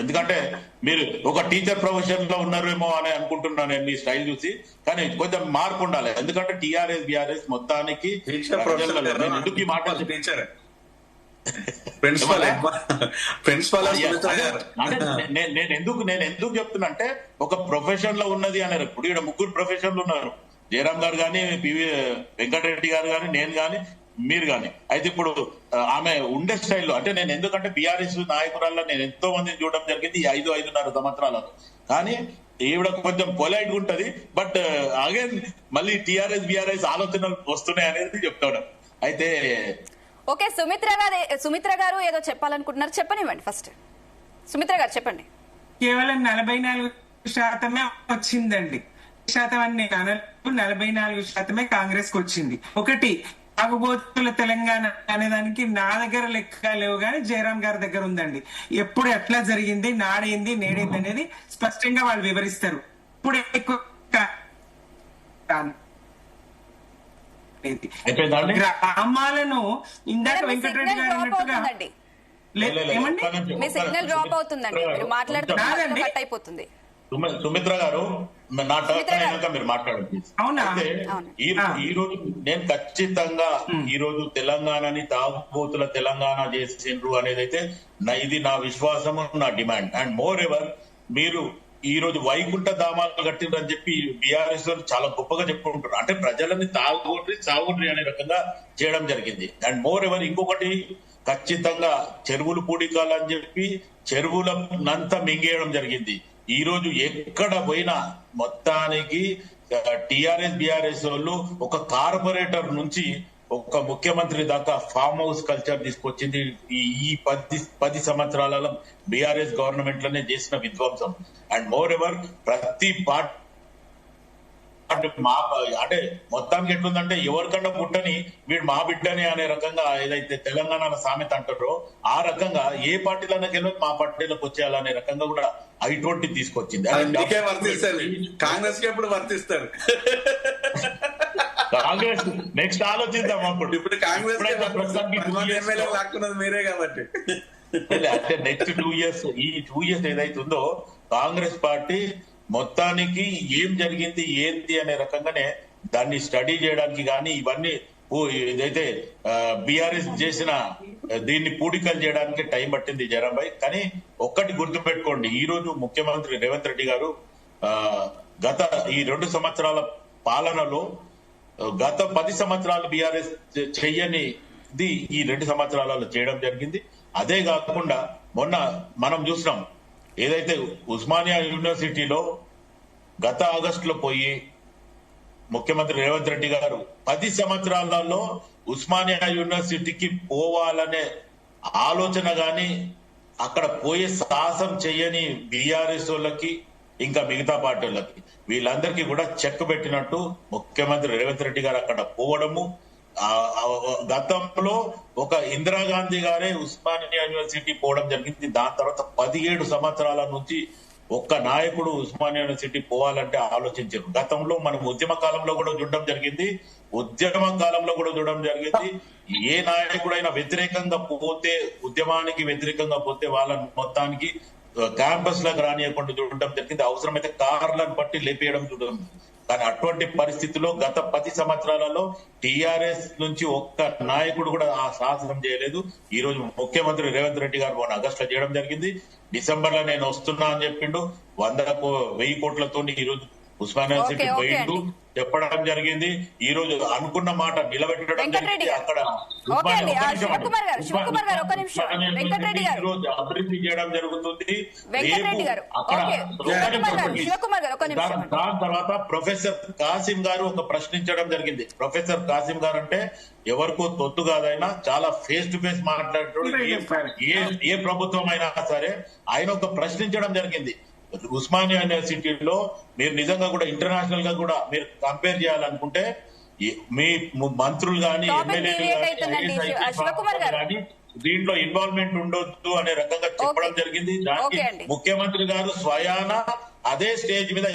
ఎందుకంటే మీరు ఒక టీచర్ ప్రొఫెషన్ లో ఉన్నారేమో అని అనుకుంటున్నాను నేను మీ స్టైల్ చూసి, కానీ కొంచెం మార్పు ఉండాలి. ఎందుకంటే టిఆర్ఎస్ బీఆర్ఎస్ మొత్తానికి ఎందుకు ఈ మాట నేను ఎందుకు చెప్తున్నా అంటే ఒక ప్రొఫెషన్ లో ఉన్నది అన్నారు. ఇప్పుడు ఇక్కడ 3 ప్రొఫెషన్లు ఉన్నారు, జయరాం గారు కానీ, పివి వెంకటరెడ్డి గారు కానీ, నేను కానీ, మీరు కానీ. అయితే ఇప్పుడు ఆమె ఉండే స్టైల్లో అంటే నేను ఎందుకంటే బీఆర్ఎస్ నాయకురాల్లో నేను ఎంతో మందిని చూడడం జరిగింది ఈ 5-5.5 సంవత్సరాలలో. కానీ ఈవిడ కొంచెం పొలైట్ గా ఉంటది, బట్ అగైన్ మళ్ళీ టిఆర్ఎస్ బీఆర్ఎస్ ఆలోచనలు వస్తున్నాయి అనేది చెప్తాడు. అయితే ఓకే, సుమిత్ర గారు ఏదో చెప్పాలనుకుంటున్నారు, చెప్పనివ్వండి. ఫస్ట్ సుమిత్ర గారు చెప్పండి. కేవలం 44% వచ్చిందండి. శాతం అని 44% కాంగ్రెస్ కు వచ్చింది. ఒకటి తాగుబోతుల తెలంగాణ అనేదానికి నా దగ్గర లెక్క లేవు కానీ జయరాం గారి దగ్గర ఉందండి. ఎప్పుడు ఎట్లా జరిగింది, నాడేంది నేడేంది అనేది స్పష్టంగా వాళ్ళు వివరిస్తారు. ఇప్పుడు ఎక్కువ గ్రామాలను ఇందాక వెంకటరెడ్డి గారు అన్నట్టుగా మీ సిగ్నల్ డ్రాప్ అవుతుందండి, మీరు మాట్లాడుతున్నారు కట్ అయిపోతుంది. సుమిత్ర గారు నా టర్న్ మీరు మాట్లాడండి. ఈ రోజు నేను ఖచ్చితంగా ఈ రోజు తెలంగాణని తాగుబోతుల తెలంగాణ చేసిండ్రు అనేది అయితే ఇది నా విశ్వాసము, నా డిమాండ్. అండ్ మోర్ ఎవర్ మీరు ఈ రోజు వైకుంఠ ధామాలు కట్టిండ్రు అని చెప్పి బీఆర్ఎస్ చాలా గొప్పగా చెప్పుకుంటారు. అంటే ప్రజలని సాగుండ్రి అనే రకంగా చేయడం జరిగింది. అండ్ మోర్ ఎవర్ ఇంకొకటి ఖచ్చితంగా చెరువులు పూడికాలు అని చెప్పి చెరువులంతా మింగేయడం జరిగింది. ఈ రోజు ఎక్కడ పోయినా మొత్తానికి టిఆర్ఎస్ బీఆర్ఎస్ వాళ్ళు ఒక కార్పొరేటర్ నుంచి ఒక ముఖ్యమంత్రి దాకా ఫామ్ హౌస్ కల్చర్ తీసుకొచ్చింది ఈ 10 సంవత్సరాలలో బీఆర్ఎస్ గవర్నమెంట్ లోనే చేసిన విధ్వంసం. అండ్ మోర్ ఎవర్ ప్రతి పార్టీ అంటే మొత్తానికి ఎట్లుందంటే ఎవరికన్నా పుట్టని వీడు మా బిడ్డని అనే రకంగా ఏదైతే తెలంగాణలో సామెత అంటారో ఆ రకంగా ఏ పార్టీలన్నా గెలవదు మా పార్టీలోకి వచ్చేయాలనే రకంగా కూడా I-20 తీసుకొచ్చింది. కాంగ్రెస్ కి ఎప్పుడు వర్తిస్తారు? కాంగ్రెస్ నెక్స్ట్ ఆలోచిద్దాం. అప్పుడు ఇప్పుడు కాంగ్రెస్ మీరే కాబట్టి అంటే నెక్స్ట్ 2 years ఈ 2 years ఏదైతే ఉందో కాంగ్రెస్ పార్టీ మొత్తానికి ఏం జరిగింది ఏంటి అనే రకంగానే దాన్ని స్టడీ చేయడానికి కానీ ఇవన్నీ ఏదైతే బీఆర్ఎస్ చేసిన దీన్ని పూడికలు చేయడానికి టైం పట్టింది జయరాం భాయ్. కానీ ఒక్కటి గుర్తుపెట్టుకోండి, ఈ రోజు ముఖ్యమంత్రి రేవంత్ రెడ్డి గారు గత ఈ 2 సంవత్సరాల పాలనలో గత 10 సంవత్సరాలు బీఆర్ఎస్ చెయ్యనిది ఈ 2 సంవత్సరాలలో చేయడం జరిగింది. అదే కాకుండా మొన్న మనం చూసినాం ఏదైతే ఉస్మానియా యూనివర్సిటీలో గత ఆగస్టులో పోయి ముఖ్యమంత్రి రేవంత్ రెడ్డి గారు 10 సంవత్సరాలలో ఉస్మానియా యూనివర్సిటీకి పోవాలనే ఆలోచన గాని అక్కడ పోయే సాహసం చేయని బీఆర్ఎస్ వాళ్ళకి ఇంకా మిగతా పార్టీలకి వీళ్ళందరికీ కూడా చెక్ పెట్టినట్టు ముఖ్యమంత్రి రేవంత్ రెడ్డి గారు అక్కడ పోవడము. గతంలో ఒక ఇందిరాగాంధీ గారే ఉస్మానియా యూనివర్సిటీ పోవడం జరిగింది. దాని తర్వాత 17 సంవత్సరాల నుంచి ఒక్క నాయకుడు ఉస్మానియా యూనివర్సిటీ పోవాలంటే ఆలోచించారు. గతంలో మనం ఉద్యమ కాలంలో కూడా చూడడం జరిగింది. ఏ నాయకుడైనా వ్యతిరేకంగా పోతే, ఉద్యమానికి వ్యతిరేకంగా పోతే వాళ్ళని మొత్తానికి క్యాంపస్ లకు రానియకుండా చూడడం జరిగింది. అవసరమైతే కార్లను బట్టి లేపేయడం చూడడం. కానీ అటువంటి పరిస్థితుల్లో గత 10 సంవత్సరాలలో టీఆర్ఎస్ నుంచి ఒక్క నాయకుడు కూడా ఆ సాహసం చేయలేదు. ఈ రోజు ముఖ్యమంత్రి రేవంత్ రెడ్డి గారు మొన్న ఆగస్టులో చేయడం జరిగింది. డిసెంబర్ లో నేను వస్తున్నా అని చెప్పిండు. 100 కోట్లతో ఈ రోజు ఉస్మానియా యూనివర్సిటీ పోయిండు చెప్పడం జరిగింది. ఈ రోజు అనుకున్న మాట నిలబెట్టడం జరిగింది. అక్కడ అభివృద్ధి చేయడం జరుగుతుంది. దాని తర్వాత ప్రొఫెసర్ కాసిం గారు ఒక ప్రశ్నించడం జరిగింది. ప్రొఫెసర్ కాసిం గారు అంటే ఎవరికో తొత్తు కాదైనా చాలా ఫేస్ టు ఫేస్ మాట్లాడేటోడు. ఏ ప్రభుత్వం అయినా సరే ఆయన ఒక ప్రశ్నించడం జరిగింది. ఉస్మానియా యూనివర్సిటీలో మీరు నిజంగా కూడా ఇంటర్నేషనల్ గా కూడా మీరు కంపేర్ చేయాలనుకుంటే మీ మంత్రులు గాని ఎమ్మెల్యేలు గాని దీంట్లో ఇన్వాల్వ్మెంట్ ఉండొద్దు అనే రకంగా చెప్పడం జరిగింది. దానికి ముఖ్యమంత్రి గారు స్వయాన అదే స్టేజ్ మీద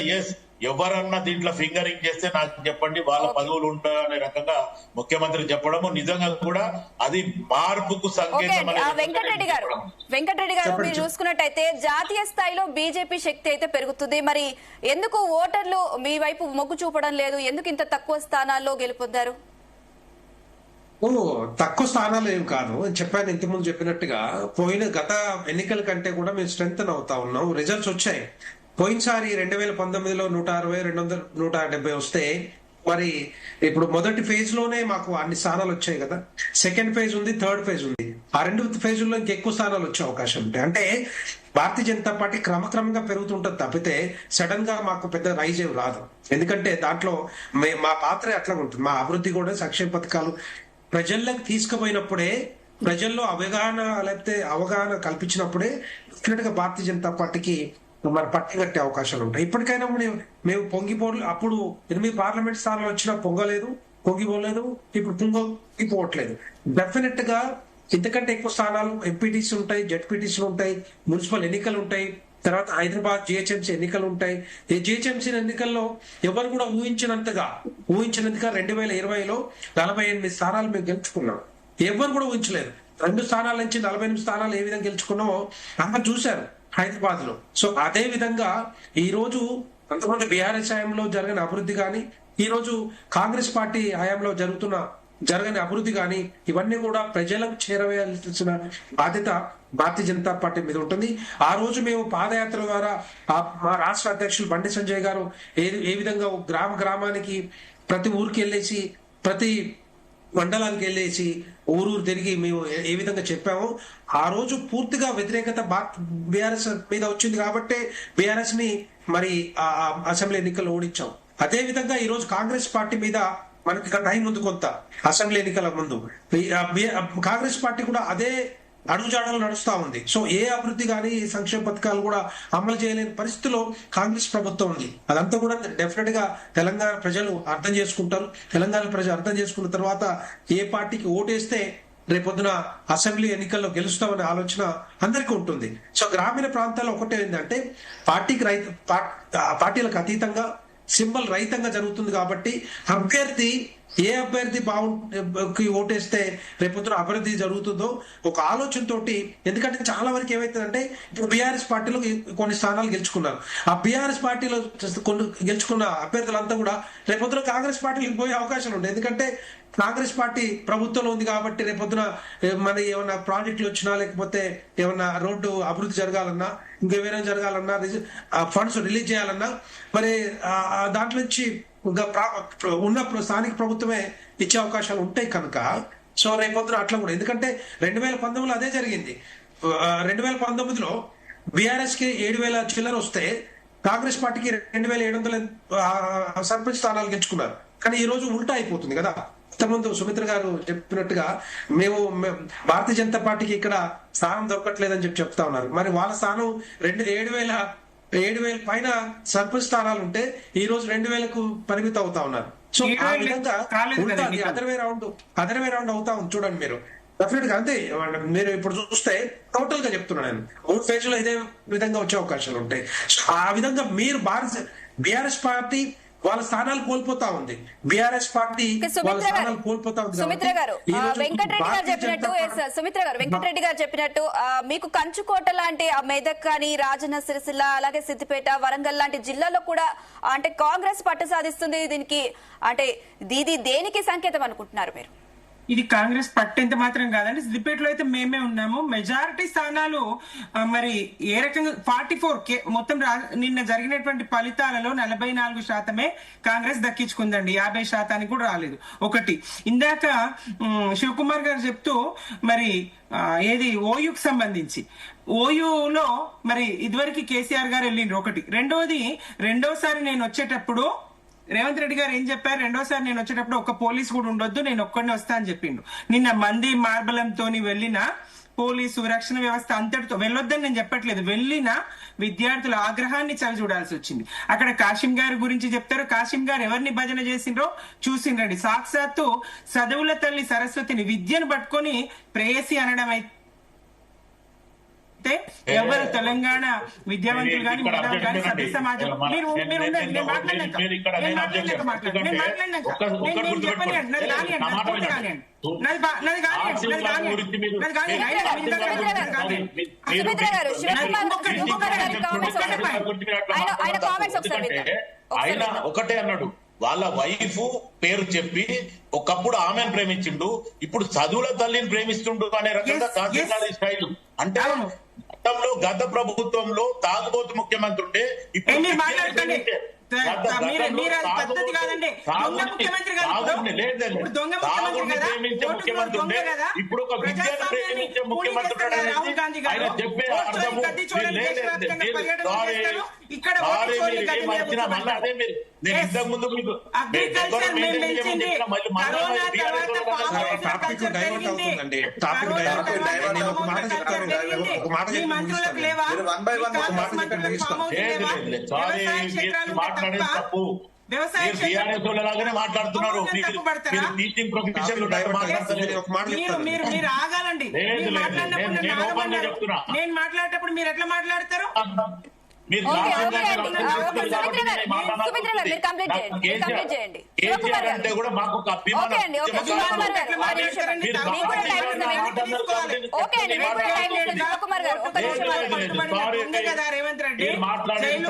ఎవరన్నా దీంట్లో ఫింగరింగ్ చేస్తే నాకు చెప్పండి, వాళ్ళ పదవులు ఉంటాయనే రకంగా ముఖ్యమంత్రి చెప్పడము నిజంగా కూడా అది మార్పుకు సంకేతం. వెంకటరెడ్డి గారు మీరు చూసుకున్నట్టయితే జాతీయ స్థాయిలో బీజేపీ శక్తి అయితే పెరుగుతుంది. మరి ఎందుకు ఓటర్లు మీ వైపు మొగ్గు చూపడం లేదు? ఎందుకు ఇంత తక్కువ స్థానాల్లో గెలుపొందారు? తక్కువ స్థానాలు ఏం కాదు. చెప్పాను ఇంతకుముందు చెప్పినట్టుగా పోయిన గత ఎన్నికల కంటే కూడా మేము స్ట్రెంగ్ అవుతా ఉన్నాం. రిజల్ట్స్ వచ్చాయి. పోయినసారి 2019లో 160, 170 వస్తే మరి ఇప్పుడు మొదటి ఫేజ్ లోనే మాకు అన్ని స్థానాలు వచ్చాయి కదా. సెకండ్ ఫేజ్ ఉంది, థర్డ్ ఫేజ్ ఉంది. ఆ 2 ఫేజుల్లో ఇంకెక్కువ స్థానాలు వచ్చే అవకాశం ఉంటాయి. అంటే భారతీయ జనతా పార్టీ క్రమక్రమంగా పెరుగుతుంటది తప్పితే సడన్ గా మాకు పెద్ద రైజ్ ఏం రాదు. ఎందుకంటే దాంట్లో మా పాత్ర అట్లా ఉంటుంది. మా అభివృద్ధి కూడా సంక్షేమ పథకాలు ప్రజల్లోకి తీసుకుపోయినప్పుడే, ప్రజల్లో అవగాహన కల్పించినప్పుడే డెఫినెట్ గా భారతీయ జనతా పార్టీకి మరి పట్టుకట్టే అవకాశాలు ఉంటాయి. ఇప్పటికైనా మేము పొంగిపోలేదు. అప్పుడు 8 పార్లమెంట్ స్థానాలు వచ్చినా పొంగిపోలేదు. ఇప్పుడు పొంగిపోవట్లేదు. డెఫినెట్ గా ఇంతకంటే ఎక్కువ స్థానాలు ఎంపీటీసీ ఉంటాయి, జెడ్పీటీసీలు ఉంటాయి, మున్సిపల్ ఎన్నికలు ఉంటాయి, తర్వాత హైదరాబాద్ జిహెచ్ఎంసీ ఎన్నికలు ఉంటాయి. ఈ జిహెచ్ఎంసీ ఎన్నికల్లో ఎవరు కూడా ఊహించినంతగా 2020లో 48 స్థానాలు మేము గెలుచుకున్నాం. ఎవరు కూడా ఊహించలేదు. 2 స్థానాల నుంచి 48 స్థానాలు ఏ విధంగా గెలుచుకున్నామో అందరూ చూశారు హైదరాబాద్ లో. సో అదే విధంగా ఈ రోజు అంతకుముందు బీఆర్ఎస్ హయాంలో జరిగిన అభివృద్ధి కానీ, ఈ రోజు కాంగ్రెస్ పార్టీ హయాంలో జరగని అభివృద్ధి కానీ ఇవన్నీ కూడా ప్రజలకు చేరవేయాల్సిన బాధ్యత భారతీయ జనతా పార్టీ మీద ఉంటుంది. ఆ రోజు మేము పాదయాత్ర ద్వారా మా రాష్ట్ర అధ్యక్షులు బండి సంజయ్ గారు ఏ విధంగా గ్రామానికి ప్రతి ఊరికి వెళ్ళేసి, ప్రతి మండలానికి వెళ్ళేసి ఊరు తిరిగి మేము ఏ విధంగా చెప్పామో, ఆ రోజు పూర్తిగా వ్యతిరేకత బీఆర్ఎస్ మీద వచ్చింది కాబట్టి బీఆర్ఎస్ ని మరి అసెంబ్లీ ఎన్నికల్లో ఓడించాం. అదే విధంగా ఈ రోజు కాంగ్రెస్ పార్టీ మీద మనకి టైం ఉంది కొంత. అసెంబ్లీ ఎన్నికల ముందు కాంగ్రెస్ పార్టీ కూడా అదే అడుగుజాడలు నడుస్తా ఉంది. సో ఏ అభివృద్ధి కానీ ఏ సంక్షేమ పథకాలు కూడా అమలు చేయలేని పరిస్థితిలో కాంగ్రెస్ ప్రభుత్వం ఉంది. అదంతా కూడా డెఫినెట్ గా తెలంగాణ ప్రజలు అర్థం చేసుకుంటారు. తెలంగాణ ప్రజలు అర్థం చేసుకున్న తర్వాత ఏ పార్టీకి ఓటేస్తే రేపొద్దున అసెంబ్లీ ఎన్నికల్లో గెలుస్తామనే ఆలోచన అందరికీ ఉంటుంది. సో గ్రామీణ ప్రాంతాల్లో ఒకటే ఏంటంటే పార్టీలకు అతీతంగా సింబల్ రహితంగా జరుగుతుంది కాబట్టి ఏ అభ్యర్థి ఓటేస్తే రేపొద్దున అభివృద్ధి జరుగుతుందో ఒక ఆలోచనతోటి. ఎందుకంటే చాలా వరకు ఏమైతుందంటే ఇప్పుడు బీఆర్ఎస్ పార్టీలో కొన్ని స్థానాలు గెలుచుకున్నారు. ఆ బీఆర్ఎస్ పార్టీలో కొన్ని గెలుచుకున్న అభ్యర్థులంతా కూడా రేపొద్దున కాంగ్రెస్ పార్టీలకు పోయే అవకాశాలు ఉంటాయి. ఎందుకంటే కాంగ్రెస్ పార్టీ ప్రభుత్వంలో ఉంది కాబట్టి రేపొద్దున మన ఏమన్నా ప్రాజెక్టులు వచ్చినా, లేకపోతే ఏమన్నా రోడ్డు అభివృద్ధి జరగాలన్నా, ఇంకేమైనా జరగాలన్నా, ఫండ్స్ రిలీజ్ చేయాలన్నా మరి దాంట్లో నుంచి ఉన్నప్పుడు స్థానిక ప్రభుత్వమే ఇచ్చే అవకాశాలు ఉంటాయి కనుక సో రేపొద్దున అట్లా కూడా. ఎందుకంటే 2019లో అదే జరిగింది. 2019లో బీఆర్ఎస్ కి 7,000 చిల్లర వస్తే కాంగ్రెస్ పార్టీకి 2700 సర్పంచ్ స్థానాలు గెలుచుకున్నారు. కానీ ఈ రోజు ఉల్టా అయిపోతుంది కదా. ఇంతకుముందు సుమిత్ర గారు చెప్పినట్టుగా మేము భారతీయ జనతా పార్టీకి ఇక్కడ స్థానం దొరకట్లేదని చెప్తా ఉన్నారు. మరి వాళ్ళ స్థానం 7,000 పైన సర్పంచ్ స్థానాలు ఉంటే ఈ రోజు 2,000కు పరిమితం అవుతా ఉన్నారు. సో ఆ విధంగా అదర్ వే రౌండ్ అవుతా ఉంది. చూడండి మీరు డెఫినెట్ గా అంతే. మీరు ఇప్పుడు చూస్తే టోటల్ గా చెప్తున్నా నేను 3 ఫేజ్లో ఇదే విధంగా వచ్చే అవకాశాలు ఉంటాయి. సో ఆ విధంగా మీరు బీఆర్ఎస్ పార్టీ వాళ్ళ స్థానాలు కోల్పోతా ఉంది. బీఆర్ఎస్ పార్టీ వాళ్ళ స్థానాలు కోల్పోతా ఉంది. సుమిత్ర గారు వెంకటరెడ్డి గారు చెప్పినట్టు మీకు కంచుకోట లాంటి మెదక్ కానీ రాజన్న సిరిసిల్ల అలాగే సిద్దిపేట వరంగల్ లాంటి జిల్లాలో కూడా అంటే కాంగ్రెస్ పట్టు సాధిస్తుంది. దీనికి అంటే ఇది దేనికి సంకేతం అనుకుంటున్నారు మీరు? ఇది కాంగ్రెస్ పట్టేంత మాత్రం కాదండి. సిద్దిపేటలో అయితే మేమే ఉన్నాము. మెజారిటీ స్థానాలు మరి ఏ రకంగా 44 మొత్తం నిన్న జరిగినటువంటి ఫలితాలలో 44% కాంగ్రెస్ దక్కించుకుందండి. 50% కూడా రాలేదు. ఒకటి ఇందాక శివకుమార్ గారు చెప్తూ మరి ఏది ఓయూకి సంబంధించి ఓయూలో మరి ఇదివరకు కేసీఆర్ గారు వెళ్ళిండ్రు. ఒకటి రెండోసారి నేను వచ్చేటప్పుడు రేవంత్ రెడ్డి గారు ఏం చెప్పారు, రెండోసారి నేను వచ్చేటప్పుడు ఒక్క పోలీసు కూడా ఉండొద్దు, నేను ఒక్కడిని వస్తా అని చెప్పిండు. నిన్న మంది మార్బలంతో వెళ్ళిన పోలీసు రక్షణ వ్యవస్థ అంతటితో వెళ్ళొద్దని నేను చెప్పట్లేదు, వెళ్ళిన విద్యార్థుల ఆగ్రహాన్ని చవి చూడాల్సి వచ్చింది. అక్కడ కాశీం గారి గురించి చెప్తారు. కాశీం గారు ఎవరిని భజన చేసిండ్రో చూసిండ్రండి. సాక్షాత్తు చదువుల తల్లి సరస్వతిని విద్యను పట్టుకొని ప్రేయసి అనడం అయితే ఎవరు తెలంగాణ విద్యావంతులు కానీ మేధావులు కానీ సభ్య సమాజం ఆయన ఒకటే అన్నాడు, వాళ్ళ వైఫ్ పేరు చెప్పి ఒకప్పుడు ఆమెను ప్రేమించిండు, ఇప్పుడు చదువుల తల్లిని ప్రేమిస్తుండు అనే రకంగా కాంగ్రెస్ స్టైల్. అంటే గతంలో గత ప్రభుత్వంలో తాగుబోతు ముఖ్యమంత్రి ఉంటే ఇప్పుడు ఇప్పుడు ఒక విద్యను ప్రేమించే ముఖ్యమంత్రి ఆయన చెప్పే అర్థము మళ్ళీ అదే మీరు నేను ఇంతకు ముందు మీకు మాట్లాడేది తప్పు. లాగానే మాట్లాడుతున్నారు. టీచింగ్ ప్రొఫెషన్ నేను మాట్లాడేటప్పుడు మీరు ఎట్లా మాట్లాడతారు? అంటే కూడా మాకు ఒక అభిమానం. మీరు మాట్లాడేది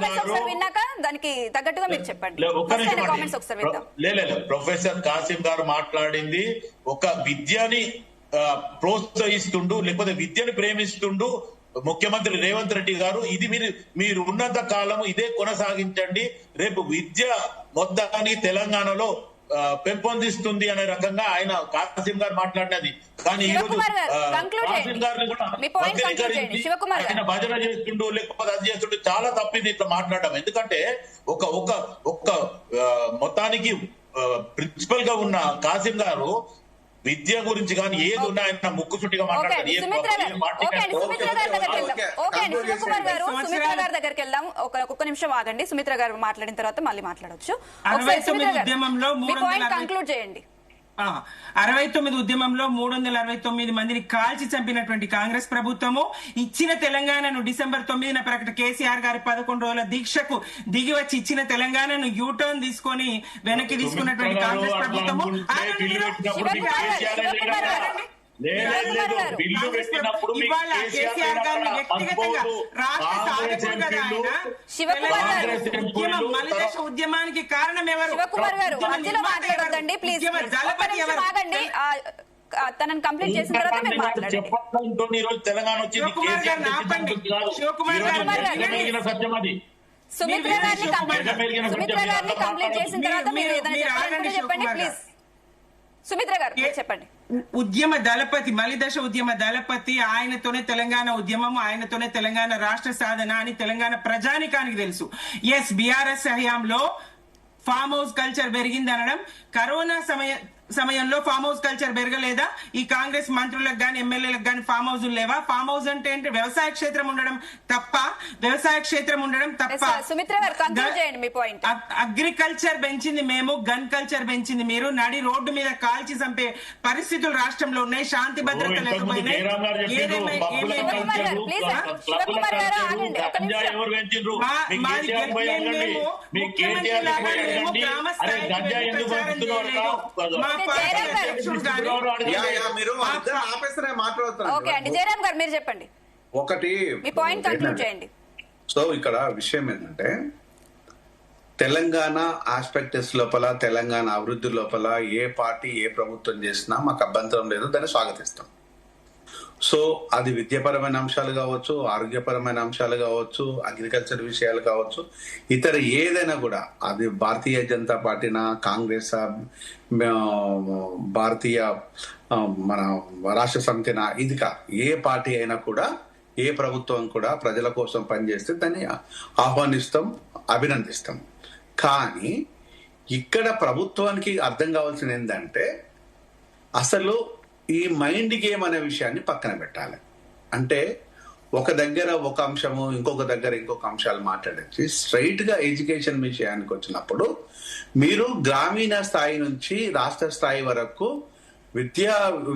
తప్పుగా విన్నాక దానికి తగ్గట్టుగా మీరు చెప్పండి. ప్రొఫెసర్ కాసిం గారు మాట్లాడింది ఒక విద్యని ప్రోత్సహిస్తుండు, లేకపోతే విద్యను ప్రేమిస్తుండు ముఖ్యమంత్రి రేవంత్ రెడ్డి గారు. ఇది మీరు ఉన్నంత కాలం ఇదే కొనసాగించండి, రేపు విద్య మొత్తానికి తెలంగాణలో పెంపొందిస్తుంది అనే రకంగా ఆయన కాసిం గారు మాట్లాడినది. కానీ ఈ రోజు కాసిం గారిని కూడా ఆయన భజన చేస్తుండు, లేకపోతే అది చేస్తుండు, చాలా తప్పింది ఇట్లా మాట్లాడడం. ఎందుకంటే ఒక మొత్తానికి ప్రిన్సిపల్ గా ఉన్న కాసిం గారు విద్య గురించి కానీ ఏది ఉన్నా ఆయన ముక్కుచుట్టిగా మాట్లాడారు. సుమిత్ర గారి దగ్గరికి వెళ్దాం. ఒక్క నిమిషం ఆగండి. సుమిత్ర గారు మాట్లాడిన తర్వాత మళ్ళీ మాట్లాడొచ్చు. కంక్లూడ్ చేయండి. 69 ఉద్యమంలో 369 మందిని కాల్చి చంపినటువంటి కాంగ్రెస్ ప్రభుత్వము ఇచ్చిన తెలంగాణను డిసెంబర్ 9న ప్రకటన కేసీఆర్ గారి 11 రోజుల దీక్షకు దిగి వచ్చి ఇచ్చిన తెలంగాణను యూటర్న్ తీసుకొని వెనక్కి తీసుకున్నటువంటి కాంగ్రెస్ ప్రభుత్వము ఉద్యమానికి కారణం ఎవరు? శివకుమార్ గారు మధ్యలో మాట్లాడొద్దండి ప్లీజ్. తనని కంప్లీట్ చేసిన తర్వాత మీరు మాట్లాడండి. సుమిత్ర గారిని కంప్లీట్ చేసిన తర్వాత మీరు ఏదైనా చెప్పండి ప్లీజ్. సుమిత్ర గారు మీరు చెప్పండి. ఉద్యమ దళపతి మలిదశ ఉద్యమ దళపతి, ఆయనతోనే తెలంగాణ ఉద్యమం, ఆయనతోనే తెలంగాణ రాష్ట్ర సాధన అని తెలంగాణ ప్రజానికానికి తెలుసు. ఎస్, బీఆర్ఎస్ హయాంలో ఫామ్ హౌస్ కల్చర్ పెరిగింది అనడం, కరోనా సమయంలో ఫామ్ హౌస్ కల్చర్ పెరగలేదా? ఈ కాంగ్రెస్ మంత్రులకు గాని ఎమ్మెల్యేలకు గాని ఫామ్ హౌస్ లేవా? ఫామ్ హౌస్ అంటే ఏంటి? వ్యవసాయ క్షేత్రం ఉండడం తప్ప, వ్యవసాయ క్షేత్రం ఉండడం తప్ప. సుమిత్ర గారు కంక్లూడ్ చేయండి మీ పాయింట్. అగ్రికల్చర్ పెంచింది మేము, గన్ కల్చర్ పెంచింది మీరు. నడి రోడ్డు మీద కాల్చి చంపే పరిస్థితులు రాష్ట్రంలో ఉన్నాయి. శాంతి భద్రత లేకపోయినాయి. ఓకే అండి, జయరామ్ గారు మీరు చెప్పండి. ఒకటి మీ పాయింట్ కంక్లూడ్ చేయండి. సో ఇక్కడ విషయం ఏంటంటే, తెలంగాణ ఆస్పెక్టస్ లోపల, తెలంగాణ అభివృద్ధి లోపల ఏ పార్టీ ఏ ప్రభుత్వం చేసినా మాకు అభ్యంతరం లేదు, దాన్ని స్వాగతిస్తాం. సో అది విద్యాపరమైన అంశాలు కావచ్చు, ఆరోగ్యపరమైన అంశాలు కావచ్చు, అగ్రికల్చర్ విషయాలు కావచ్చు, ఇతర ఏదైనా కూడా, అది భారతీయ జనతా పార్టీనా, కాంగ్రెస్, భారతీయ మన రాష్ట్ర సమితినా, ఇదిగా ఏ పార్టీ అయినా కూడా, ఏ ప్రభుత్వం కూడా ప్రజల కోసం పనిచేస్తే దాన్ని ఆహ్వానిస్తాం, అభినందిస్తాం. కానీ ఇక్కడ ప్రభుత్వానికి అర్థం కావాల్సింది ఏంటంటే, అసలు ఈ మైండ్ గేమ్ అనే విషయాన్ని పక్కన పెట్టాలి. అంటే ఒక దగ్గర ఒక అంశము, ఇంకొక దగ్గర ఇంకొక అంశాలు మాట్లాడేసి స్ట్రైట్ గా ఎడ్యుకేషన్ విషయానికి వచ్చినప్పుడు మీరు గ్రామీణ స్థాయి నుంచి రాష్ట్ర స్థాయి వరకు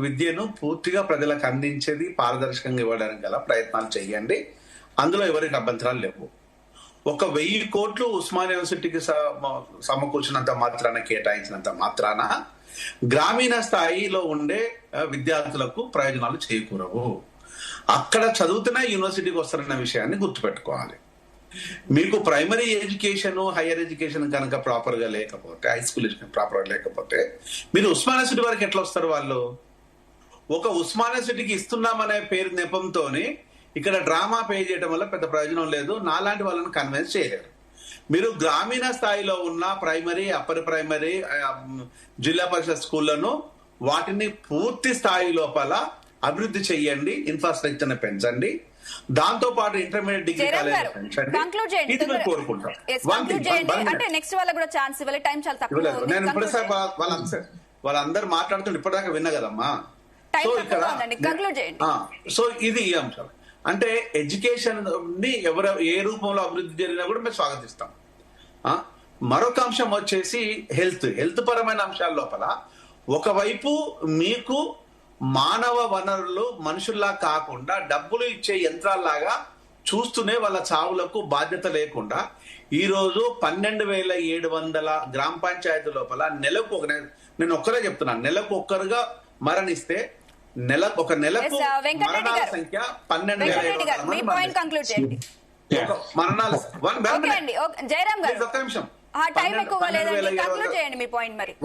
విద్యను పూర్తిగా ప్రజలకు అందించేది, పారదర్శకంగా ఇవ్వడానికి గల ప్రయత్నాలు చేయండి. అందులో ఎవరికి అభ్యంతరాలు లేవు. 1,000 కోట్లు ఉస్మానియా యూనివర్సిటీకి సమకూర్చినంత మాత్రాన, కేటాయించినంత మాత్రాన గ్రామీణ స్థాయిలో ఉండే విద్యార్థులకు ప్రయోజనాలు చేకూరవు. అక్కడ చదువుతున్న యూనివర్సిటీకి వస్తారన్న విషయాన్ని గుర్తుపెట్టుకోవాలి. మీకు ప్రైమరీ ఎడ్యుకేషన్, హైయర్ ఎడ్యుకేషన్ కనుక ప్రాపర్ గా లేకపోతే, హై స్కూల్ ఎడ్యుకేషన్ ప్రాపర్ గా లేకపోతే, మీరు ఉస్మానియా యూనివర్సిటీ వరకు ఎట్లా వస్తారు? వాళ్ళు ఒక ఉస్మానియా యూనివర్సిటీకి ఇస్తున్నామనే పేరు నెపంతోని ఇక్కడ డ్రామా పే చేయడం వల్ల పెద్ద ప్రయోజనం లేదు. నాలాంటి వాళ్ళని కన్విన్స్ చేయలేరు. మీరు గ్రామీణ స్థాయిలో ఉన్న ప్రైమరీ, అప్పర్ ప్రైమరీ, జిల్లా పరిషత్ స్కూళ్లను వాటిని పూర్తి స్థాయి లోపల అభివృద్ధి చెయ్యండి, ఇన్ఫ్రాస్ట్రక్చర్ ని పెంచండి, దాంతో పాటు ఇంటర్మీడియట్ డిగ్రీ కాలేజ్ పెంచండి. ఇది మేము కోరుకుంటాం. నేను ఇప్పుడు వాళ్ళందరూ మాట్లాడుతుంటే ఇప్పటిదాకా విన్నా కదమ్మా. సో ఇక్కడ సో ఇది ఈ అంశాలు అంటే ఎడ్యుకేషన్ ని ఏ రూపంలో అభివృద్ధి జరిగినా కూడా మేము స్వాగతిస్తాం. మరొక అంశం వచ్చేసి హెల్త్ పరమైన అంశాల లోపల ఒకవైపు మీకు మానవ వనరులు మనుషుల్లా కాకుండా డబ్బులు ఇచ్చే యంత్రాల్లాగా చూస్తూనే వాళ్ళ చావులకు బాధ్యత లేకుండా ఈ రోజు 12,700 గ్రామ పంచాయతీ లోపల నెలకు నేను ఒక్కరే చెప్తున్నాను, నెలకు ఒక్కరుగా మరణిస్తే ఒక నెలకు మరణాల సంఖ్య 12,700 మరణాలు. ఒక్క నిమిషం,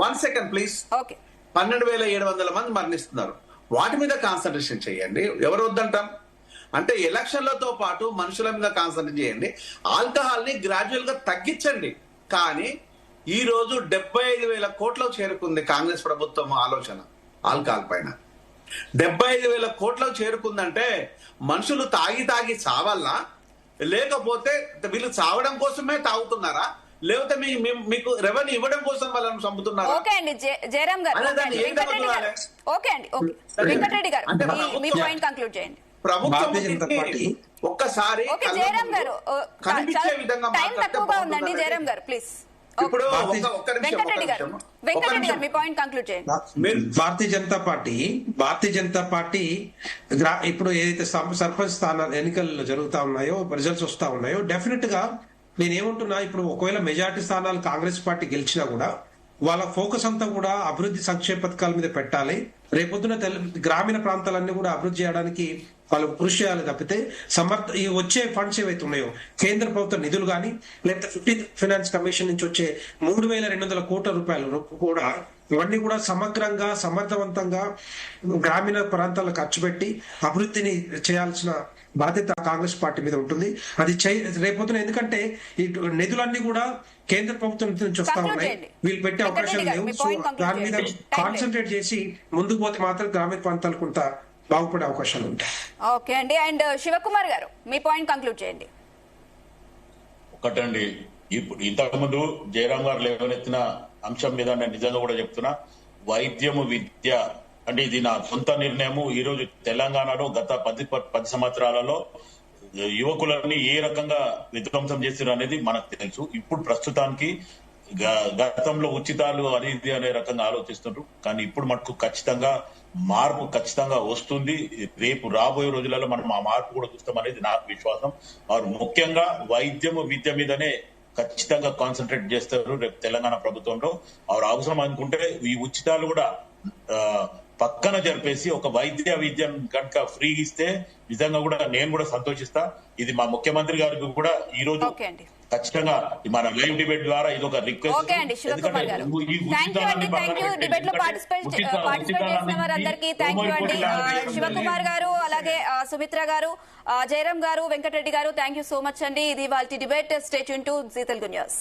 1 సెకండ్ ప్లీజ్. 12,700 మంది మరణిస్తున్నారు. వాటి మీద కాన్సన్ట్రేషన్ చేయండి. ఎవరు వద్దంటాం? అంటే ఎలక్షన్లతో పాటు మనుషుల మీద కాన్సన్ట్రేట్ చేయండి. ఆల్కహాల్ ని గ్రాడ్యువల్ గా తగ్గించండి. కానీ ఈ రోజు 75,000 కోట్లకు చేరుకుంది కాంగ్రెస్ ప్రభుత్వం ఆలోచన ఆల్కహాల్ పైన. 75,000 కోట్లకు చేరుకుందంటే మనుషులు తాగి చావాలా, లేకపోతే వీళ్ళు చావడం కోసమే తాగుతున్నారా, లేకపోతే మీకు రెవెన్యూ ఇవ్వడం కోసం వాళ్ళని చంపుతున్నారా? ఓకే అండి, జయరామ్ గారు, ఓకే అండి, వెంకటరెడ్డి గారు మీ పాయింట్ కంక్లూడ్ చేయండి. ప్రభుత్వం ఒక్కసారి జయరామ్ గారు కనిపించే విధంగా తక్కువగా ఉందండి. జయరామ్ గారు ప్లీజ్. ఇప్పుడు వెంకటరెడ్డి గారు మీ పాయింట్ కంక్లూడ్ చేయండి. భారతీయ జనతా పార్టీ ఇప్పుడు ఏదైతే సర్పంచ్ స్థానాల ఎన్నికలు జరుగుతా ఉన్నాయో, రిజల్ట్స్ వస్తా ఉన్నాయో, డెఫినెట్ గా నేనేమంటున్నా, ఇప్పుడు ఒకవేళ మెజారిటీ స్థానాలు కాంగ్రెస్ పార్టీ గెలిచినా కూడా వాళ్ళ ఫోకస్ అంతా కూడా అభివృద్ధి సంక్షేమ పథకాల మీద పెట్టాలి. రేపొద్దున గ్రామీణ ప్రాంతాలన్నీ కూడా అభివృద్ధి చేయడానికి వాళ్ళు కృషి చేయాలి తప్పితే ఈ వచ్చే ఫండ్స్ ఏవైతే ఉన్నాయో, కేంద్ర ప్రభుత్వ నిధులు కానీ, లేకపోతే 15th ఫైనాన్స్ కమిషన్ నుంచి వచ్చే 3,200 కోట్ల రూపాయలు కూడా, ఇవన్నీ కూడా సమగ్రంగా సమర్థవంతంగా గ్రామీణ ప్రాంతాలకు ఖర్చు పెట్టి అభివృద్ధిని చేయాల్సిన బాధ్యత కాంగ్రెస్ పార్టీ మీద ఉంటుంది. అది రేపొద్దున, ఎందుకంటే ఈ నిధులన్నీ కూడా కేంద్ర ప్రభుత్వం నుంచి వస్తా ఉన్నాయి, వీళ్ళు పెట్టే అవకాశాలు లేవు. సో దాని మీద కాన్సన్ట్రేట్ చేసి ముందుకు పోతే మాత్రం గ్రామీణ ప్రాంతాలు కొంత బాగుపడే అవకాశాలు ఉంటాయి. ఓకే అండి. అండ్ శివకుమార్ గారు మీ పాయింట్ కంక్లూడ్ చేయండి. ఒకటండి, ఇప్పుడు ఇంతకుముందు జయరాం గారు లేవనెత్తిన అంశం మీద నేను నిజంగా కూడా చెప్తున్నా, వైద్యము విద్య అంటే ఇది నా సొంత నిర్ణయము. ఈ రోజు తెలంగాణలో గత 10 సంవత్సరాలలో యువకులని ఏ రకంగా విధ్వంసం చేశారు అనేది మనకు తెలుసు. ఇప్పుడు ప్రస్తుతానికి గతంలో ఉచితాలు అది ఇది అనే రకంగా ఆలోచిస్తుంటారు, కానీ ఇప్పుడు మటుకు ఖచ్చితంగా మార్పు ఖచ్చితంగా వస్తుంది. రేపు రాబోయే రోజులలో మనం ఆ మార్పు కూడా చూస్తాం అనేది నాకు విశ్వాసం. వారు ముఖ్యంగా వైద్యము విద్య మీదనే ఖచ్చితంగా కాన్సన్ట్రేట్ చేస్తారు రేపు తెలంగాణ ప్రభుత్వంలో. వారు అవసరం అనుకుంటే ఈ ఉచితాలు కూడా పక్కన జరిపేసి ఒక వైద్య విద్యను కనుక ఫ్రీ ఇస్తే నిజంగా కూడా నేను కూడా సంతోషిస్తా. ఇది మా ముఖ్యమంత్రి గారికి కూడా ఈ రోజు ఖచ్చితంగా మన లైవ్ డిబేట్ ద్వారా ఇది ఒక రిక్వెస్ట్. శివకుమార్ గారు, అలాగే సుమిత్ర గారు, జయరాం గారు, వెంకటరెడ్డి గారు, థ్యాంక్ యూ సో మచ్ అండి. ఇది వాళ్ళ debate. Stay tune to Zee Telugu news.